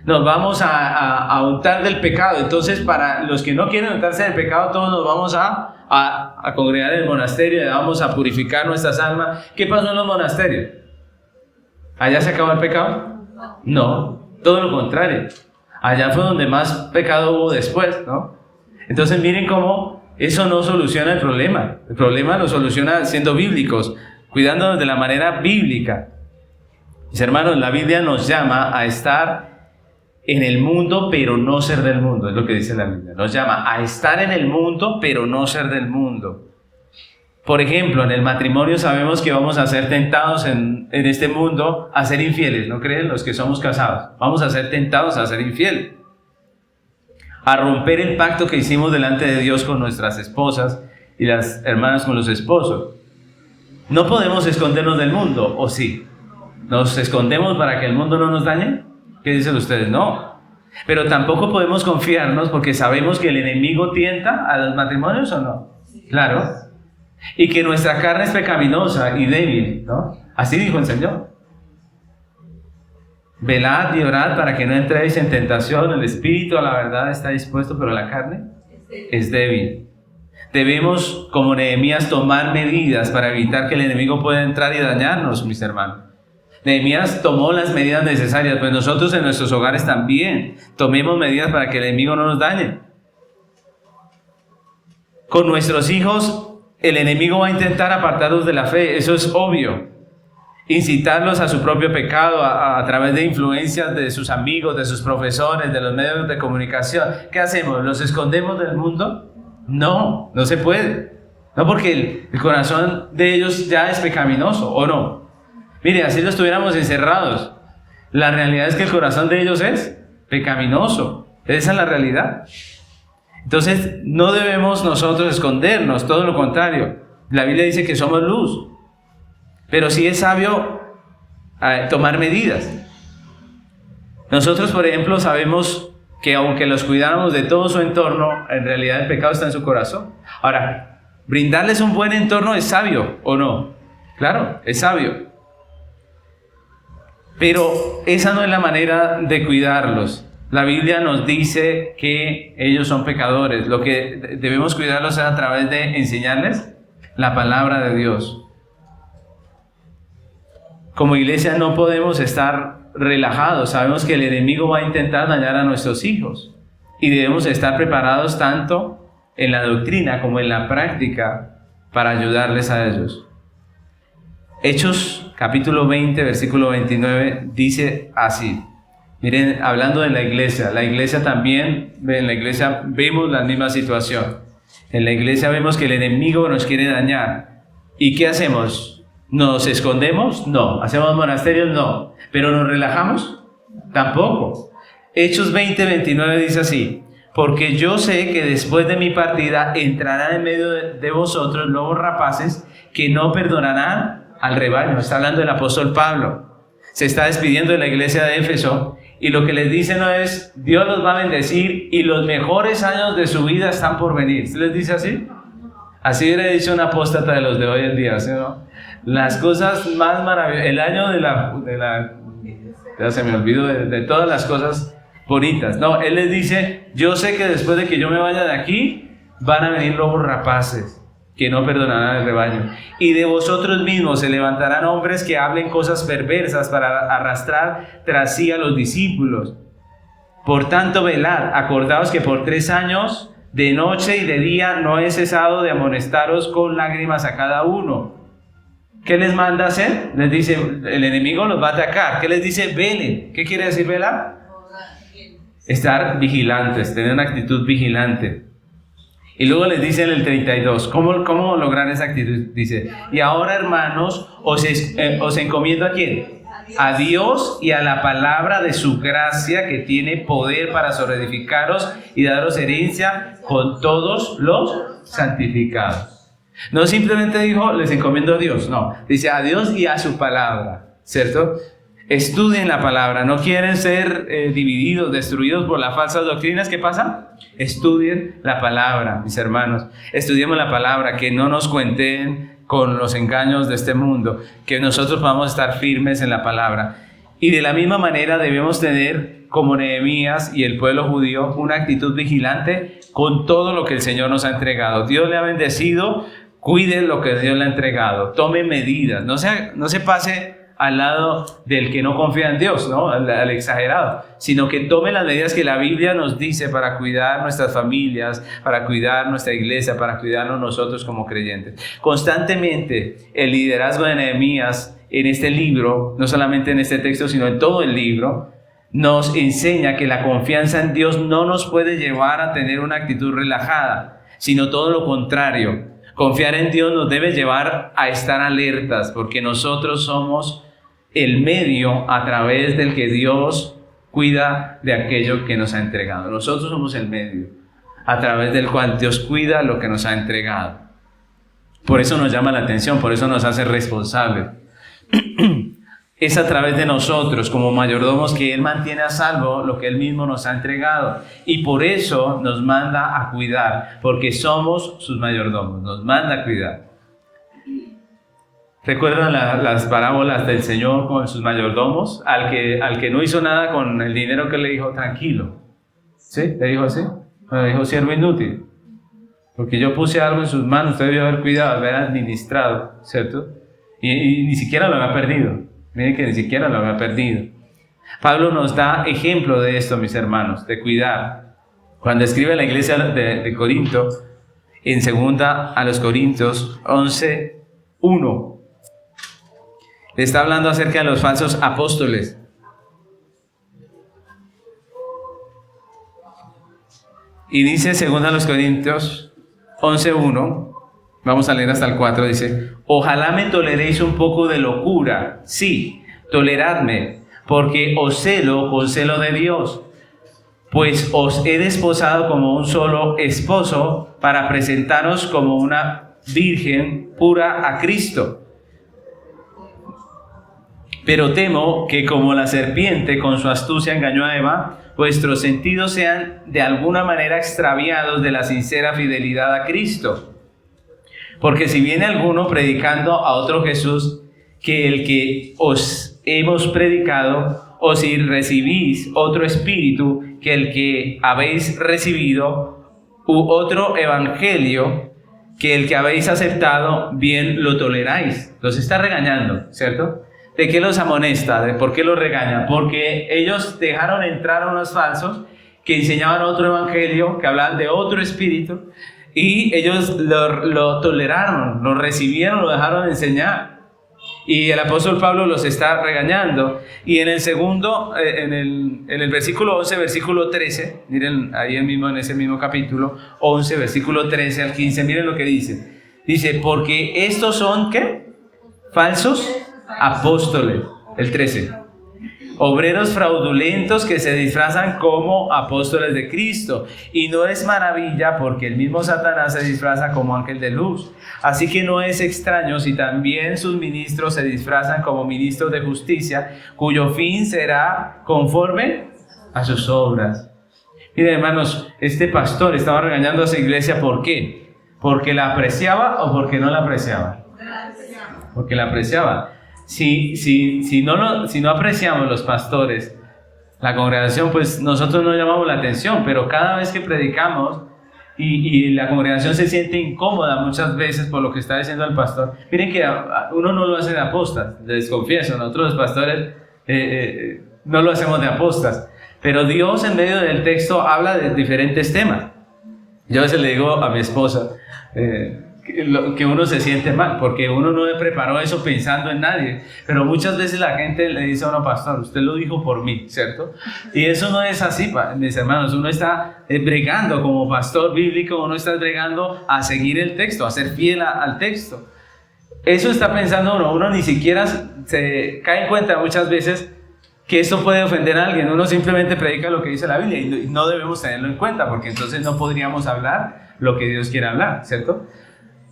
A: nos vamos a untar del pecado. Entonces, para los que no quieren untarse del pecado, todos nos vamos a congregar en el monasterio y vamos a purificar nuestras almas. ¿Qué pasó en los monasterios? ¿Allá se acabó el pecado? No, todo lo contrario. Allá fue donde más pecado hubo después, ¿no? Entonces miren cómo eso no soluciona el problema. El problema lo soluciona siendo bíblicos, cuidándonos de la manera bíblica. Mis hermanos, la Biblia nos llama a estar en el mundo, pero no ser del mundo. Es lo que dice la Biblia. Nos llama a estar en el mundo, pero no ser del mundo. Por ejemplo, en el matrimonio sabemos que vamos a ser tentados en este mundo a ser infieles, ¿no creen? Los que somos casados. Vamos a ser tentados a ser infieles. A romper el pacto que hicimos delante de Dios con nuestras esposas y las hermanas con los esposos. No podemos escondernos del mundo, ¿o sí? ¿Nos escondemos para que el mundo no nos dañe? ¿Qué dicen ustedes? No. Pero tampoco podemos confiarnos porque sabemos que el enemigo tienta a los matrimonios, ¿o no? Claro. Y que nuestra carne es pecaminosa y débil, ¿no? Así dijo el Señor. Velad y orad para que no entréis en tentación. El espíritu a la verdad está dispuesto, pero la carne es débil. Debemos, como Nehemías, tomar medidas para evitar que el enemigo pueda entrar y dañarnos, mis hermanos. Nehemías tomó las medidas necesarias, pues nosotros en nuestros hogares también tomemos medidas para que el enemigo no nos dañe. Con nuestros hijos, el enemigo va a intentar apartarlos de la fe, eso es obvio. Incitarlos a su propio pecado a través de influencias de sus amigos, de sus profesores, de los medios de comunicación. ¿Qué hacemos? ¿Los escondemos del mundo? No, no se puede. No, porque el corazón de ellos ya es pecaminoso, ¿o no? Mire, así lo estuviéramos encerrados. La realidad es que el corazón de ellos es pecaminoso. Esa es la realidad. Entonces, no debemos nosotros escondernos, todo lo contrario. La Biblia dice que somos luz. Pero sí es sabio tomar medidas. Nosotros, por ejemplo, sabemos que aunque los cuidáramos de todo su entorno, en realidad el pecado está en su corazón. Ahora, brindarles un buen entorno es sabio, ¿o no? Claro, es sabio. Pero esa no es la manera de cuidarlos. La Biblia nos dice que ellos son pecadores. Lo que debemos cuidarlos es a través de enseñarles la palabra de Dios. Como iglesia no podemos estar relajados. Sabemos que el enemigo va a intentar dañar a nuestros hijos. Y debemos estar preparados tanto en la doctrina como en la práctica para ayudarles a ellos. Hechos capítulo 20, versículo 29 dice así. Miren, hablando de la iglesia también, en la iglesia vemos la misma situación. En la iglesia vemos que el enemigo nos quiere dañar. ¿Y qué hacemos? ¿Nos escondemos? No. ¿Hacemos monasterios? No. ¿Pero nos relajamos? Tampoco. Hechos 20, 29 dice así. Porque yo sé que después de mi partida entrarán en medio de vosotros lobos rapaces que no perdonarán al rebaño. Está hablando el apóstol Pablo. Se está despidiendo de la iglesia de Éfeso. Y lo que les dice no es, Dios los va a bendecir y los mejores años de su vida están por venir. ¿Se les dice así? Así hubiera dicho un apóstata de los de hoy en día, ¿sí, no? Las cosas más maravillosas, el año ya se me olvidó de todas las cosas bonitas. No, él les dice, yo sé que después de que yo me vaya de aquí, van a venir lobos rapaces que no perdonarán al rebaño. Y de vosotros mismos se levantarán hombres que hablen cosas perversas para arrastrar tras sí a los discípulos. Por tanto, velad, acordaos que por 3 años, de noche y de día, no he cesado de amonestaros con lágrimas a cada uno. ¿Qué les manda hacer? Les dice, el enemigo los va a atacar. ¿Qué les dice? Velen. ¿Qué quiere decir velar? Estar vigilantes, tener una actitud vigilante. Y luego les dice en el 32, ¿cómo lograr esa actitud? Dice, y ahora hermanos, os encomiendo ¿a quién? A Dios y a la palabra de su gracia que tiene poder para sobreedificaros y daros herencia con todos los santificados. No simplemente dijo, les encomiendo a Dios, no, dice a Dios y a su palabra, ¿cierto? Estudien la palabra, no quieren ser divididos, destruidos por las falsas doctrinas. ¿Qué pasa? Estudien la palabra, mis hermanos. Estudiemos la palabra, que no nos cuenten con los engaños de este mundo, que nosotros podamos estar firmes en la palabra. Y de la misma manera debemos tener, como Nehemías y el pueblo judío, una actitud vigilante con todo lo que el Señor nos ha entregado. Dios le ha bendecido, cuide lo que Dios le ha entregado, tome medidas, no se pase al lado del que no confía en Dios, ¿no? Al exagerado, sino que tome las medidas que la Biblia nos dice para cuidar nuestras familias, para cuidar nuestra iglesia, para cuidarnos nosotros como creyentes. Constantemente el liderazgo de Nehemías en este libro, no solamente en este texto, sino en todo el libro, nos enseña que la confianza en Dios no nos puede llevar a tener una actitud relajada, sino todo lo contrario. Confiar en Dios nos debe llevar a estar alertas, porque nosotros somos el medio a través del que Dios cuida de aquello que nos ha entregado. Nosotros somos el medio a través del cual Dios cuida lo que nos ha entregado. Por eso nos llama la atención, por eso nos hace responsables. Es a través de nosotros como mayordomos que Él mantiene a salvo lo que Él mismo nos ha entregado. Y por eso nos manda a cuidar, porque somos sus mayordomos, nos manda a cuidar. ¿Recuerdan las parábolas del Señor con sus mayordomos? Al que no hizo nada con el dinero que le dijo, tranquilo. ¿Sí? ¿Le dijo así? Le dijo, siervo inútil. Porque yo puse algo en sus manos, usted debió haber cuidado, haber administrado, ¿cierto? Y ni siquiera lo había perdido. Miren que ni siquiera lo había perdido. Pablo nos da ejemplo de esto, mis hermanos, de cuidar. Cuando escribe a la iglesia de Corinto, en 2 a los Corintios 11:1, le está hablando acerca de los falsos apóstoles. Y dice 2 a los Corintios 11:1, vamos a leer hasta el 4, dice, ojalá me toleréis un poco de locura, sí, toleradme, porque os celo con celo de Dios, pues os he desposado como un solo esposo para presentaros como una virgen pura a Cristo. Pero temo que como la serpiente con su astucia engañó a Eva, vuestros sentidos sean de alguna manera extraviados de la sincera fidelidad a Cristo. Porque si viene alguno predicando a otro Jesús que el que os hemos predicado, o si recibís otro espíritu que el que habéis recibido u otro evangelio que el que habéis aceptado, bien lo toleráis. Los está regañando, ¿cierto? ¿De qué los amonesta? ¿De por qué los regaña? Porque ellos dejaron entrar a unos falsos que enseñaban otro evangelio, que hablaban de otro espíritu, y ellos lo toleraron, lo recibieron, lo dejaron enseñar. Y el apóstol Pablo los está regañando. Y en el segundo, en el versículo 11, versículo 13, miren ahí mismo, en ese mismo capítulo 11, versículo 13 al 15, miren lo que dice. Dice, porque estos son, ¿qué? Falsos apóstoles. El 13. Obreros fraudulentos que se disfrazan como apóstoles de Cristo. Y no es maravilla, porque el mismo Satanás se disfraza como ángel de luz. Así que no es extraño si también sus ministros se disfrazan como ministros de justicia, cuyo fin será conforme a sus obras. Miren, hermanos, este pastor estaba regañando a su iglesia, ¿por qué? ¿Porque la apreciaba o porque no la apreciaba? Porque la apreciaba. Si no apreciamos los pastores, la congregación, pues nosotros no llamamos la atención, pero cada vez que predicamos y la congregación se siente incómoda muchas veces por lo que está diciendo el pastor, miren que uno no lo hace de apostas, les confieso, nosotros los pastores no lo hacemos de apostas, pero Dios en medio del texto habla de diferentes temas. Yo a veces le digo a mi esposa, que uno se siente mal, porque uno no le preparó eso pensando en nadie, pero muchas veces la gente le dice a uno, pastor, usted lo dijo por mí, ¿cierto? Y eso no es así, mis hermanos. Uno está bregando como pastor bíblico, uno está bregando a seguir el texto, a ser fiel al texto. Eso está pensando uno ni siquiera se cae en cuenta muchas veces que esto puede ofender a alguien. Uno simplemente predica lo que dice la Biblia y no debemos tenerlo en cuenta, porque entonces no podríamos hablar lo que Dios quiere hablar, ¿cierto?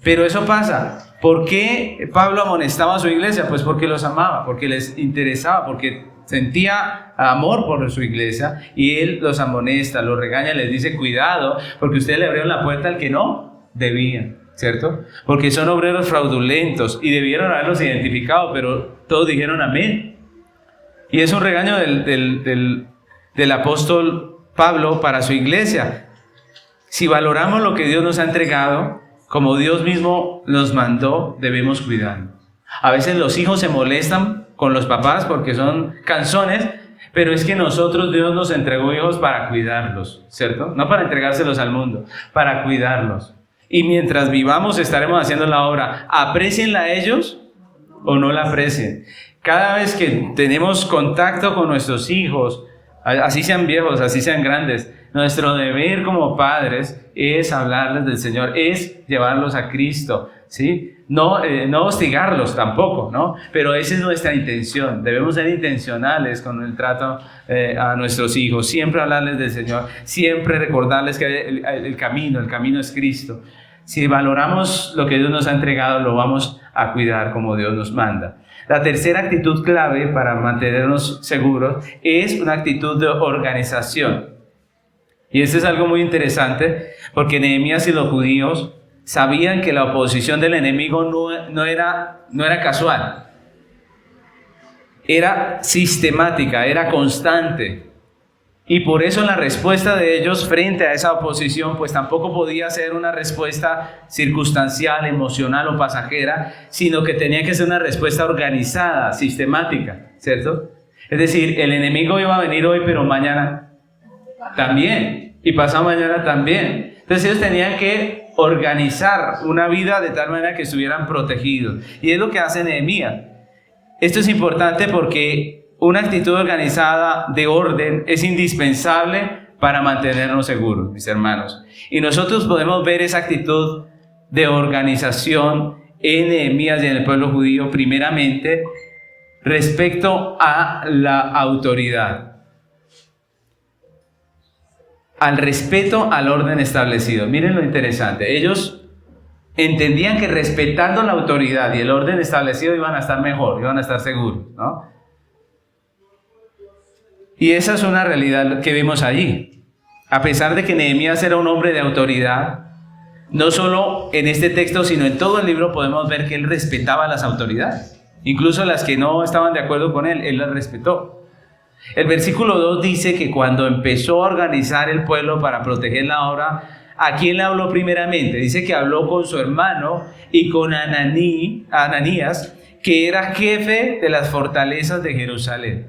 A: Pero eso pasa. ¿Por qué Pablo amonestaba a su iglesia? Pues porque los amaba, porque les interesaba, porque sentía amor por su iglesia, y él los amonesta, los regaña, les dice, cuidado, porque ustedes le abrieron la puerta al que no debían, ¿cierto? Porque son obreros fraudulentos y debieron haberlos identificado, pero todos dijeron amén. Y es un regaño del apóstol Pablo para su iglesia. Si valoramos lo que Dios nos ha entregado, como Dios mismo nos mandó, debemos cuidarlo. A veces los hijos se molestan con los papás porque son canzones, pero es que nosotros, Dios nos entregó hijos para cuidarlos, ¿cierto? No para entregárselos al mundo, para cuidarlos. Y mientras vivamos estaremos haciendo la obra. Aprécienla a ellos o no la aprecien. Cada vez que tenemos contacto con nuestros hijos, así sean viejos, así sean grandes, nuestro deber como padres es hablarles del Señor, es llevarlos a Cristo, ¿sí? No hostigarlos tampoco, ¿no? Pero esa es nuestra intención. Debemos ser intencionales con el trato a nuestros hijos, siempre hablarles del Señor, siempre recordarles que el camino es Cristo. Si valoramos lo que Dios nos ha entregado, lo vamos a cuidar como Dios nos manda. La tercera actitud clave para mantenernos seguros es una actitud de organización. Y esto es algo muy interesante, porque Nehemías y los judíos sabían que la oposición del enemigo no era casual. Era sistemática, era constante. Y por eso la respuesta de ellos frente a esa oposición, pues tampoco podía ser una respuesta circunstancial, emocional o pasajera, sino que tenía que ser una respuesta organizada, sistemática, ¿cierto? Es decir, el enemigo iba a venir hoy, pero mañana también, y pasado mañana también. Entonces ellos tenían que organizar una vida de tal manera que estuvieran protegidos. Y es lo que hace Nehemías. Esto es importante porque una actitud organizada de orden es indispensable para mantenernos seguros, mis hermanos. Y nosotros podemos ver esa actitud de organización en Nehemías y en el pueblo judío, primeramente, respecto a la autoridad. Al respeto al orden establecido. Miren lo interesante. Ellos entendían que respetando la autoridad y el orden establecido iban a estar mejor, iban a estar seguros, ¿no? Y esa es una realidad que vemos allí. A pesar de que Nehemías era un hombre de autoridad, no solo en este texto, sino en todo el libro podemos ver que él respetaba las autoridades. Incluso las que no estaban de acuerdo con él las respetó. El versículo 2 dice que cuando empezó a organizar el pueblo para proteger la obra, ¿a quién le habló primeramente? Dice que habló con su hermano y con Ananías, que era jefe de las fortalezas de Jerusalén.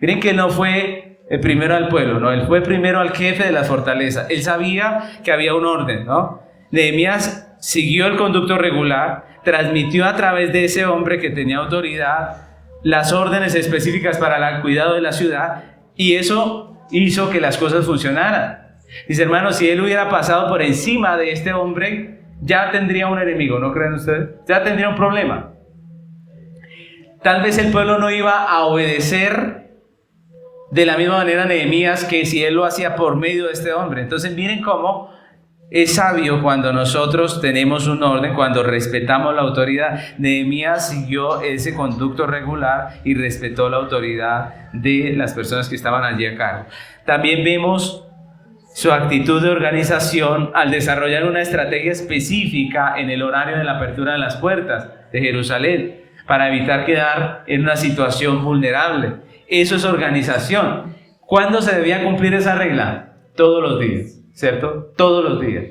A: Miren que no fue el primero al pueblo, no, él fue primero al jefe de las fortalezas. Él sabía que había un orden, ¿no? Nehemías siguió el conducto regular, transmitió a través de ese hombre que tenía autoridad las órdenes específicas para el cuidado de la ciudad, y eso hizo que las cosas funcionaran. Dice, hermanos, si él hubiera pasado por encima de este hombre, ya tendría un enemigo, ¿no creen ustedes? Ya tendría un problema. Tal vez el pueblo no iba a obedecer de la misma manera a Nehemías que si él lo hacía por medio de este hombre. Entonces miren cómo es sabio cuando nosotros tenemos un orden, cuando respetamos la autoridad. Nehemías siguió ese conducto regular y respetó la autoridad de las personas que estaban allí a cargo. También vemos su actitud de organización al desarrollar una estrategia específica en el horario de la apertura de las puertas de Jerusalén para evitar quedar en una situación vulnerable. Eso es organización. ¿Cuándo se debía cumplir esa regla? Todos los días, ¿cierto? Todos los días.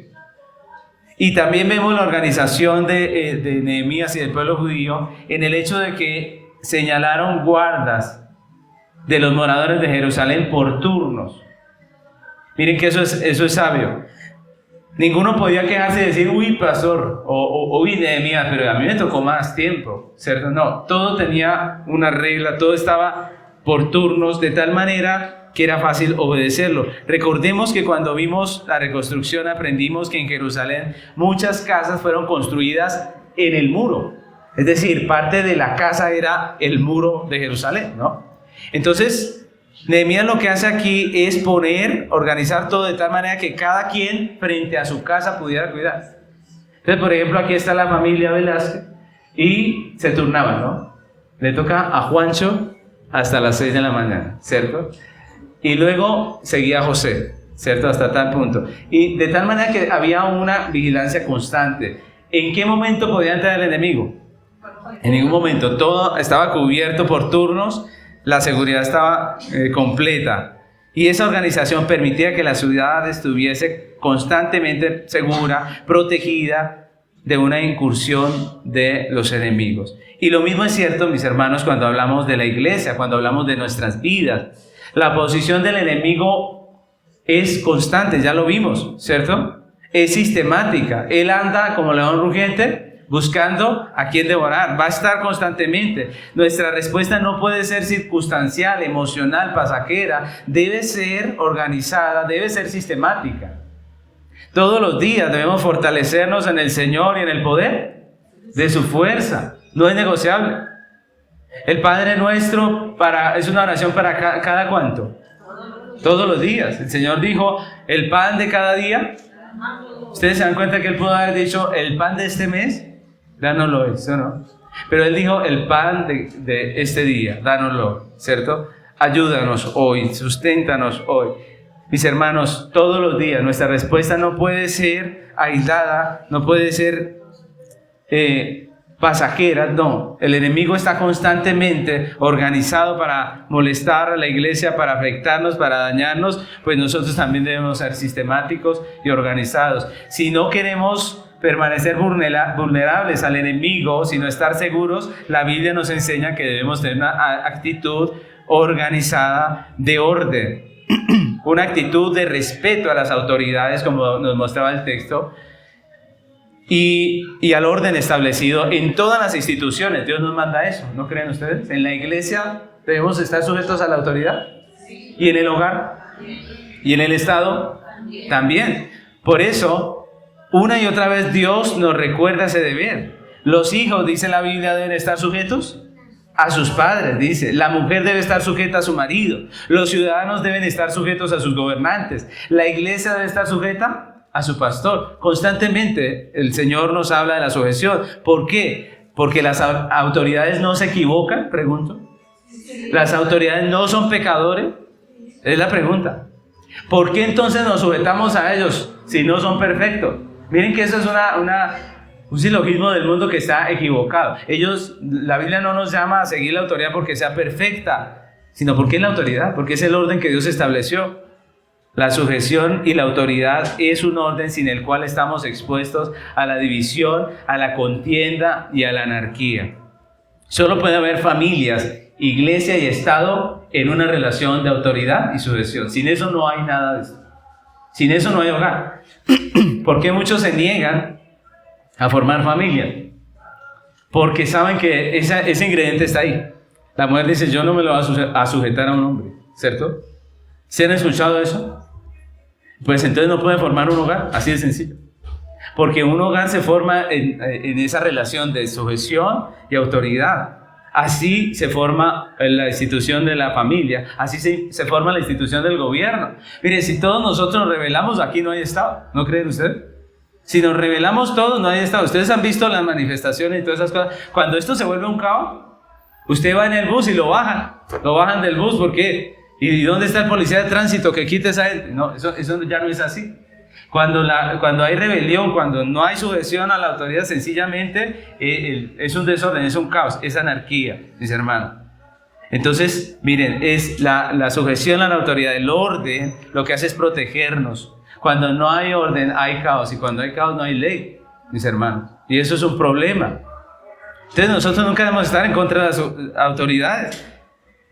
A: Y también vemos la organización de Nehemías y del pueblo judío en el hecho de que señalaron guardas de los moradores de Jerusalén por turnos. Miren que eso es sabio. Ninguno podía quejarse y decir, uy, pastor, uy, Nehemías, pero a mí me tocó más tiempo, ¿cierto? No, todo tenía una regla, todo estaba por turnos, de tal manera que era fácil obedecerlo. Recordemos que cuando vimos la reconstrucción aprendimos que en Jerusalén muchas casas fueron construidas en el muro. Es decir, parte de la casa era el muro de Jerusalén, ¿no? Entonces, Nehemías lo que hace aquí es organizar todo de tal manera que cada quien frente a su casa pudiera cuidar. Entonces, por ejemplo, aquí está la familia Velázquez y se turnaban, ¿no? Le toca a Juancho hasta las 6 de la mañana, ¿cierto? Y luego seguía José, ¿cierto? Hasta tal punto. Y de tal manera que había una vigilancia constante. ¿En qué momento podía entrar el enemigo? En ningún momento. Todo estaba cubierto por turnos. La seguridad estaba completa y esa organización permitía que la ciudad estuviese constantemente segura, protegida de una incursión de los enemigos. Y lo mismo es cierto, mis hermanos, cuando hablamos de la iglesia, cuando hablamos de nuestras vidas. La posición del enemigo es constante, ya lo vimos, ¿cierto? Es sistemática. Él anda como león rugiente, buscando a quien devorar, va a estar constantemente. Nuestra respuesta no puede ser circunstancial, emocional, pasajera, debe ser organizada, debe ser sistemática. Todos los días debemos fortalecernos en el Señor y en el poder de su fuerza, no es negociable. El Padre Nuestro es una oración para cada ¿cuánto? Todos los días. El Señor dijo, el pan de cada día. Ustedes se dan cuenta que Él pudo haber dicho, el pan de este mes, dánoslo eso, ¿no? Pero Él dijo, el pan de este día, dánoslo, ¿cierto? Ayúdanos hoy, susténtanos hoy. Mis hermanos, todos los días, nuestra respuesta no puede ser aislada, no puede ser pasajera, no. El enemigo está constantemente organizado para molestar a la iglesia, para afectarnos, para dañarnos, pues nosotros también debemos ser sistemáticos y organizados. Si no queremos permanecer vulnerables al enemigo, sino estar seguros, la Biblia nos enseña que debemos tener una actitud organizada de orden, una actitud de respeto a las autoridades, como nos mostraba el texto, y al orden establecido en todas las instituciones. Dios nos manda eso, ¿no creen ustedes? En la iglesia debemos estar sujetos a la autoridad, y en el hogar, y en el Estado también. Por eso, una y otra vez Dios nos recuerda ese deber. Los hijos, dice la Biblia, deben estar sujetos a sus padres, dice. La mujer debe estar sujeta a su marido. Los ciudadanos deben estar sujetos a sus gobernantes. La iglesia debe estar sujeta a su pastor. Constantemente el Señor nos habla de la sujeción. ¿Por qué? Porque las autoridades no se equivocan, pregunto. Las autoridades no son pecadores. Es la pregunta. ¿Por qué entonces nos sujetamos a ellos si no son perfectos? Miren que eso es un silogismo del mundo que está equivocado. La Biblia no nos llama a seguir la autoridad porque sea perfecta. sino porque es la autoridad, porque es el orden que Dios estableció. La sujeción y la autoridad es un orden sin el cual estamos expuestos a la división, a la contienda y a la anarquía. Solo puede haber familias, iglesia y Estado en una relación de autoridad y sujeción. Sin eso no hay nada de esto. Sin eso no hay hogar. ¿Por qué muchos se niegan a formar familia? Porque saben que ese ingrediente está ahí. La mujer dice, yo no me lo voy a sujetar a un hombre, ¿cierto? ¿Se han escuchado eso? Pues entonces no pueden formar un hogar, así de sencillo. Porque un hogar se forma en esa relación de sujeción y autoridad. Así se forma la institución de la familia, así se forma la institución del gobierno. Mire, si todos nosotros nos rebelamos, aquí no hay Estado, ¿no creen ustedes? Si nos rebelamos todos, no hay Estado. Ustedes han visto las manifestaciones y todas esas cosas. Cuando esto se vuelve un caos, usted va en el bus y lo bajan del bus, ¿por qué? ¿Y dónde está el policía de tránsito que quite esa gente? No, eso ya no es así. Cuando hay rebelión, cuando no hay sujeción a la autoridad, sencillamente es un desorden, es un caos, es anarquía, mis hermanos. Entonces, miren, es la sujeción a la autoridad, el orden, lo que hace es protegernos. Cuando no hay orden, hay caos, y cuando hay caos no hay ley, mis hermanos. Y eso es un problema. Entonces nosotros nunca debemos estar en contra de las autoridades.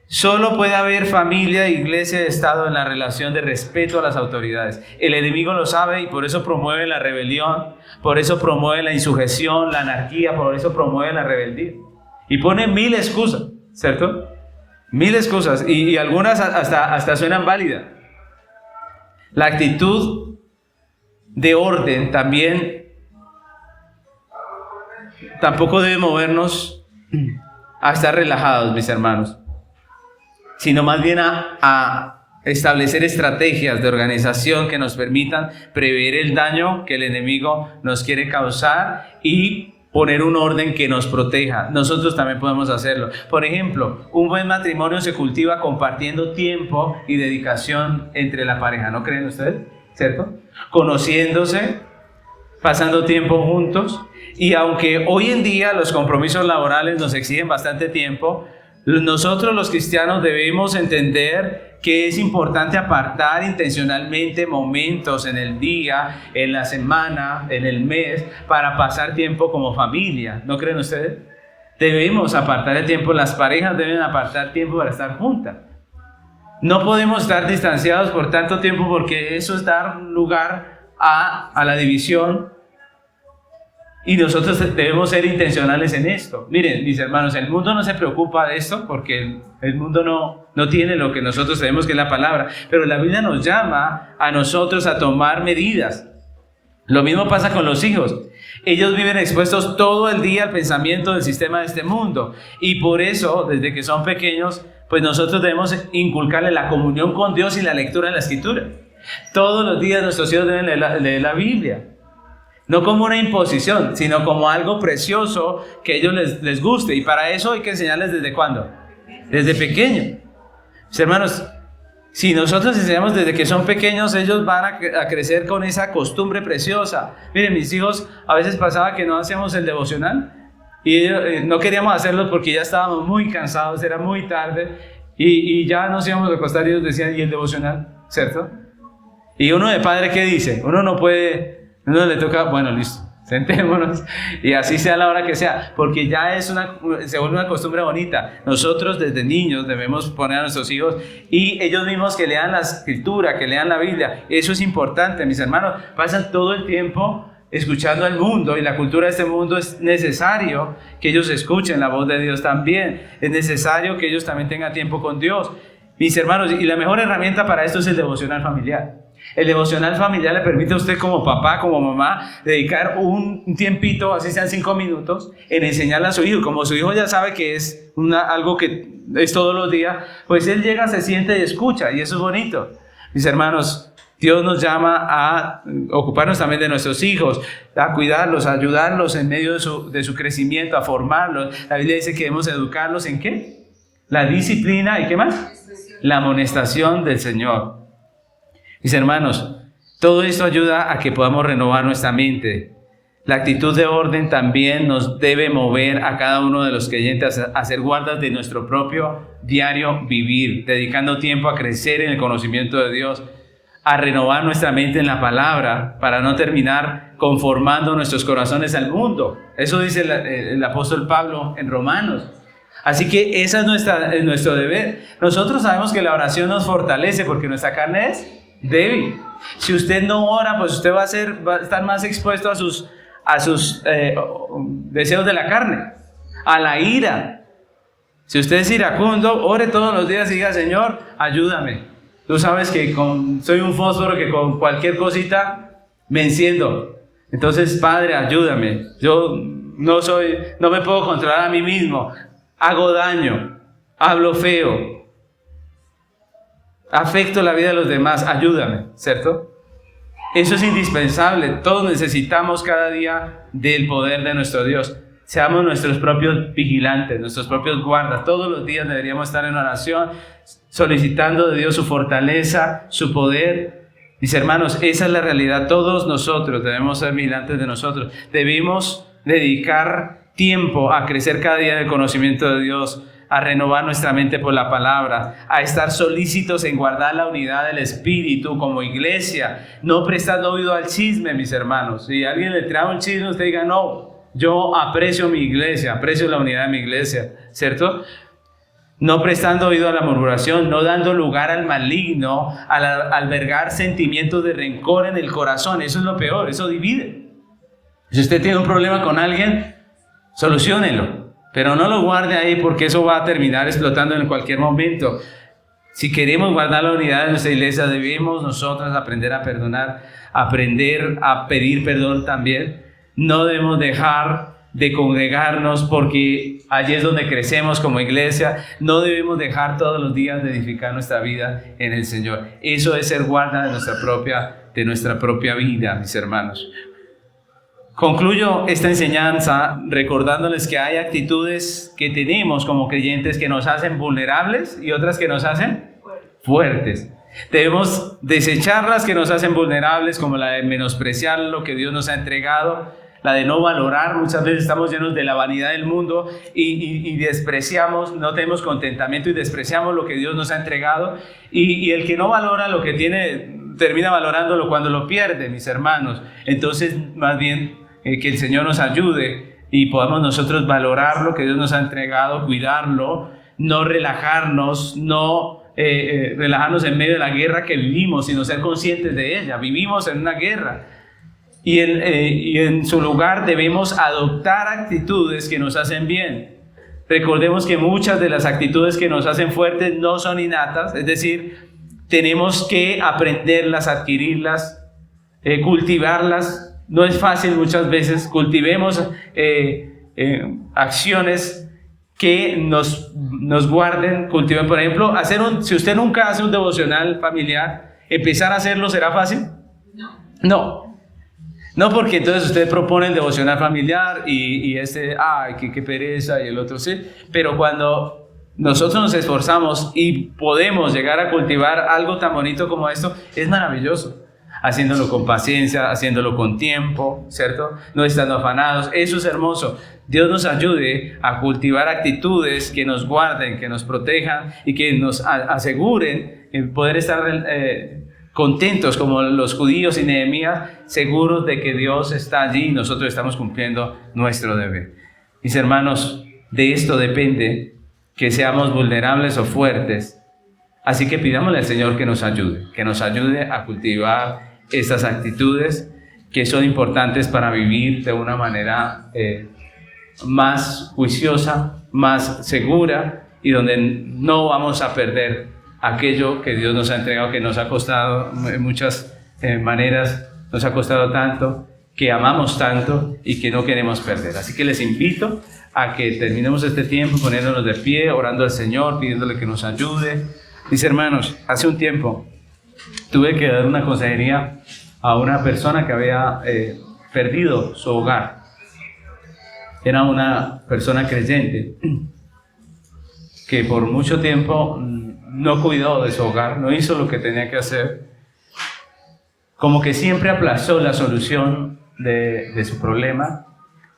A: Solo puede haber familia, iglesia y Estado en la relación de respeto a las autoridades. El enemigo lo sabe y por eso promueve la rebelión, por eso promueve la insujeción, la anarquía, por eso promueve la rebeldía. Y pone 1000 excusas, ¿cierto? 1000 excusas y algunas hasta suenan válidas. La actitud de orden tampoco debe movernos a estar relajados, mis hermanos, sino más bien a establecer estrategias de organización que nos permitan prever el daño que el enemigo nos quiere causar y poner un orden que nos proteja. Nosotros también podemos hacerlo. Por ejemplo, un buen matrimonio se cultiva compartiendo tiempo y dedicación entre la pareja, ¿no creen ustedes? ¿Cierto? Conociéndose, pasando tiempo juntos, y aunque hoy en día los compromisos laborales nos exigen bastante tiempo, nosotros los cristianos debemos entender que es importante apartar intencionalmente momentos en el día, en la semana, en el mes, para pasar tiempo como familia. ¿No creen ustedes? Debemos apartar el tiempo, las parejas deben apartar tiempo para estar juntas. No podemos estar distanciados por tanto tiempo porque eso es dar lugar a la división. Y nosotros debemos ser intencionales en esto. Miren, mis hermanos, el mundo no se preocupa de esto porque el mundo no tiene lo que nosotros tenemos, que es la palabra. Pero la Biblia nos llama a nosotros a tomar medidas. Lo mismo pasa con los hijos. Ellos viven expuestos todo el día al pensamiento del sistema de este mundo. Y por eso, desde que son pequeños, pues nosotros debemos inculcarle la comunión con Dios y la lectura de la Escritura. Todos los días nuestros hijos deben leer la Biblia. No como una imposición, sino como algo precioso que a ellos les guste. Y para eso hay que enseñarles ¿desde cuándo? Desde pequeño. Mis hermanos, si nosotros enseñamos desde que son pequeños, ellos van a crecer con esa costumbre preciosa. Miren, mis hijos, a veces pasaba que no hacíamos el devocional y no queríamos hacerlo porque ya estábamos muy cansados, era muy tarde y ya nos íbamos a acostar y ellos decían, ¿y el devocional? ¿Cierto? Y uno de padre, ¿qué dice? Uno no puede... Uno le toca, bueno, listo, sentémonos y así sea la hora que sea, porque ya se vuelve una costumbre bonita. Nosotros desde niños debemos poner a nuestros hijos y ellos mismos que lean la Escritura, que lean la Biblia. Eso es importante, mis hermanos. Pasan todo el tiempo escuchando al mundo y la cultura de este mundo. Es necesario que ellos escuchen la voz de Dios también. Es necesario que ellos también tengan tiempo con Dios. Mis hermanos, y la mejor herramienta para esto es el devocional familiar. El devocional familiar le permite a usted como papá, como mamá, dedicar un tiempito, así sean 5 minutos, en enseñarle a su hijo. Como su hijo ya sabe que es algo que es todos los días, pues él llega, se siente y escucha, y eso es bonito. Mis hermanos, Dios nos llama a ocuparnos también de nuestros hijos, a cuidarlos, a ayudarlos en medio de su crecimiento, a formarlos. La Biblia dice que debemos educarlos ¿en qué? La disciplina, ¿y qué más? La amonestación del Señor. Mis hermanos, todo esto ayuda a que podamos renovar nuestra mente. La actitud de orden también nos debe mover a cada uno de los creyentes a hacer guardas de nuestro propio diario vivir, dedicando tiempo a crecer en el conocimiento de Dios, a renovar nuestra mente en la palabra para no terminar conformando nuestros corazones al mundo. Eso dice el apóstol Pablo en Romanos. Así que ese es nuestro deber. Nosotros sabemos que la oración nos fortalece porque nuestra carne es débil. Si usted no ora, pues usted va a estar más expuesto a sus deseos de la carne, a la ira. Si usted es iracundo, ore todos los días y diga: Señor, ayúdame. Tú sabes que soy un fósforo que con cualquier cosita me enciendo. Entonces, Padre, ayúdame. Yo no me puedo controlar a mí mismo. Hago daño, hablo feo, afecto la vida de los demás. Ayúdame, ¿cierto? Eso es indispensable. Todos necesitamos cada día del poder de nuestro Dios. Seamos nuestros propios vigilantes, nuestros propios guardas. Todos los días deberíamos estar en oración, solicitando de Dios su fortaleza, su poder. Mis hermanos, esa es la realidad. Todos nosotros debemos ser vigilantes de nosotros. Debemos dedicar tiempo a crecer cada día en el conocimiento de Dios, a renovar nuestra mente por la palabra, a estar solícitos en guardar la unidad del Espíritu como iglesia, no prestando oído al chisme, mis hermanos. Si alguien le trae un chisme, usted diga: no, yo aprecio mi iglesia, aprecio la unidad de mi iglesia, ¿cierto? No prestando oído a la murmuración, no dando lugar al maligno, al albergar sentimientos de rencor en el corazón. Eso es lo peor, eso divide. Si usted tiene un problema con alguien, soluciónelo, pero no lo guarde ahí, porque eso va a terminar explotando en cualquier momento. Si queremos guardar la unidad de nuestra iglesia, debemos nosotros aprender a perdonar, aprender a pedir perdón también. No debemos dejar de congregarnos, porque allí es donde crecemos como iglesia. No debemos dejar todos los días de edificar nuestra vida en el Señor. Eso es ser guarda de nuestra propia vida, mis hermanos. Concluyo esta enseñanza recordándoles que hay actitudes que tenemos como creyentes que nos hacen vulnerables y otras que nos hacen fuertes. Debemos desechar las que nos hacen vulnerables, como la de menospreciar lo que Dios nos ha entregado, la de no valorar. Muchas veces estamos llenos de la vanidad del mundo y despreciamos, no tenemos contentamiento y despreciamos lo que Dios nos ha entregado. Y el que no valora lo que tiene, termina valorándolo cuando lo pierde, mis hermanos. Entonces, más bien, que el Señor nos ayude y podamos nosotros valorar lo que Dios nos ha entregado, cuidarlo, no relajarnos, relajarnos en medio de la guerra que vivimos, sino ser conscientes de ella. Vivimos en una guerra. Y en su lugar debemos adoptar actitudes que nos hacen bien. Recordemos que muchas de las actitudes que nos hacen fuertes no son innatas, es decir, tenemos que aprenderlas, adquirirlas, cultivarlas. No es fácil muchas veces. Cultivemos acciones que nos guarden. Cultiven, por ejemplo, si usted nunca hace un devocional familiar, empezar a hacerlo, ¿será fácil? No, porque entonces usted propone el devocional familiar y qué pereza, y el otro sí. Pero cuando nosotros nos esforzamos y podemos llegar a cultivar algo tan bonito como esto, es maravilloso. Haciéndolo con paciencia, haciéndolo con tiempo, ¿cierto? No estando afanados. Eso es hermoso. Dios nos ayude a cultivar actitudes que nos guarden, que nos protejan y que nos aseguren poder estar contentos como los judíos y Nehemías, seguros de que Dios está allí y nosotros estamos cumpliendo nuestro deber. Mis hermanos, de esto depende que seamos vulnerables o fuertes. Así que pidámosle al Señor que nos ayude a cultivar estas actitudes que son importantes para vivir de una manera más juiciosa, más segura, y donde no vamos a perder aquello que Dios nos ha entregado, que nos ha costado en muchas maneras, nos ha costado tanto, que amamos tanto y que no queremos perder. Así que les invito a que terminemos este tiempo poniéndonos de pie, orando al Señor, pidiéndole que nos ayude. Mis hermanos, hace un tiempo tuve que dar una consejería a una persona que había perdido su hogar. Era una persona creyente que por mucho tiempo no cuidó de su hogar, no hizo lo que tenía que hacer. Como que siempre aplazó la solución de su problema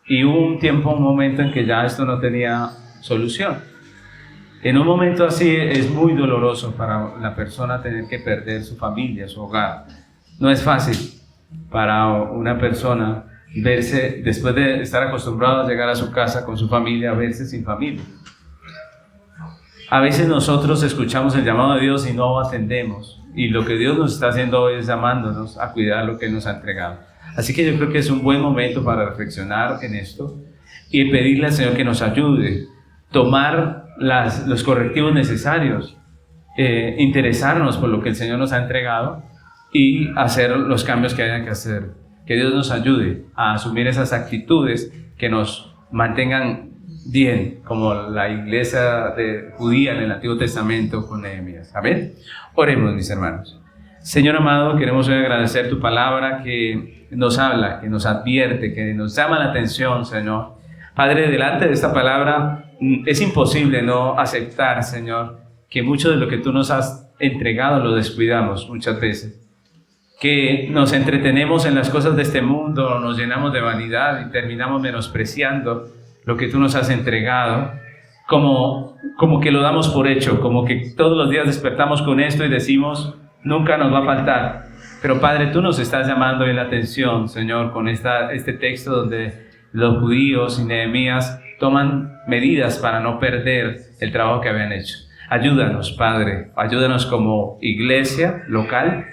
A: y hubo un momento en que ya esto no tenía solución. En un momento así es muy doloroso para la persona tener que perder su familia, su hogar. No es fácil para una persona verse, después de estar acostumbrado a llegar a su casa con su familia, verse sin familia. A veces nosotros escuchamos el llamado de Dios y no atendemos. Y lo que Dios nos está haciendo hoy es llamándonos a cuidar lo que Él nos ha entregado. Así que yo creo que es un buen momento para reflexionar en esto y pedirle al Señor que nos ayude, tomar los correctivos necesarios, interesarnos por lo que el Señor nos ha entregado y hacer los cambios que haya que hacer. Que Dios nos ayude a asumir esas actitudes que nos mantengan bien, como la iglesia judía en el Antiguo Testamento con Nehemías. Amén. Oremos, mis hermanos. Señor amado, queremos hoy agradecer tu palabra que nos habla, que nos advierte, que nos llama la atención, Señor. Padre, delante de esta palabra es imposible no aceptar, Señor, que mucho de lo que tú nos has entregado lo descuidamos muchas veces. Que nos entretenemos en las cosas de este mundo, nos llenamos de vanidad y terminamos menospreciando lo que tú nos has entregado, como que lo damos por hecho, como que todos los días despertamos con esto y decimos, nunca nos va a faltar. Pero Padre, tú nos estás llamando en la atención, Señor, con este texto donde los judíos y Nehemías toman medidas para no perder el trabajo que habían hecho. Ayúdanos, Padre, ayúdanos como iglesia local,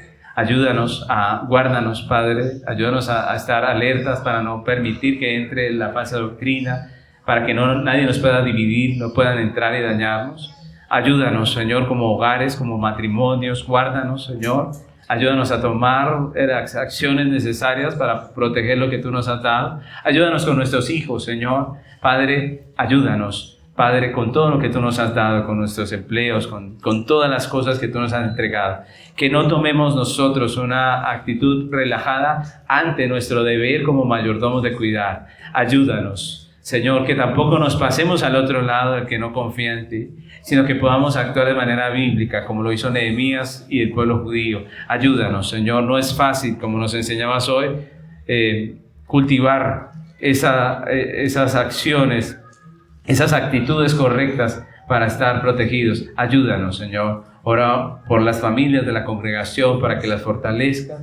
A: guárdanos, Padre, ayúdanos a estar alertas para no permitir que entre la falsa doctrina, para que nadie nos pueda dividir, no puedan entrar y dañarnos. Ayúdanos, Señor, como hogares, como matrimonios, guárdanos, Señor. Ayúdanos a tomar las acciones necesarias para proteger lo que tú nos has dado. Ayúdanos con nuestros hijos, Señor. Padre, ayúdanos. Padre, con todo lo que tú nos has dado, con nuestros empleos, con todas las cosas que tú nos has entregado. Que no tomemos nosotros una actitud relajada ante nuestro deber como mayordomos de cuidar. Ayúdanos, Señor, que tampoco nos pasemos al otro lado del que no confía en ti, sino que podamos actuar de manera bíblica, como lo hizo Nehemías y el pueblo judío. Ayúdanos, Señor. No es fácil, como nos enseñabas hoy, cultivar esas acciones, esas actitudes correctas para estar protegidos. Ayúdanos, Señor. Ora por las familias de la congregación para que las fortalezcas.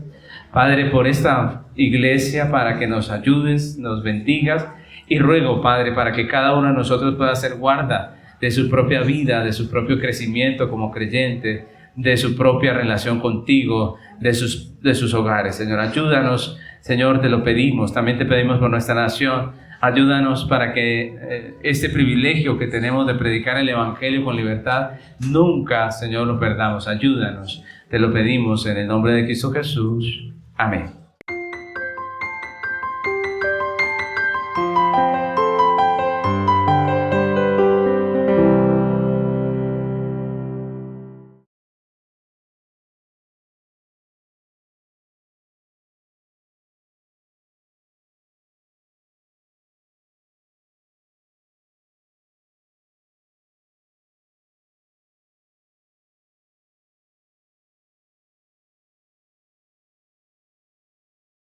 A: Padre, por esta iglesia, para que nos ayudes, nos bendigas. Y ruego, Padre, para que cada uno de nosotros pueda ser guarda de su propia vida, de su propio crecimiento como creyente, de su propia relación contigo, de sus hogares. Señor, ayúdanos. Señor, te lo pedimos. También te pedimos por nuestra nación. Ayúdanos para que este privilegio que tenemos de predicar el Evangelio con libertad, nunca, Señor, lo perdamos. Ayúdanos. Te lo pedimos en el nombre de Cristo Jesús. Amén.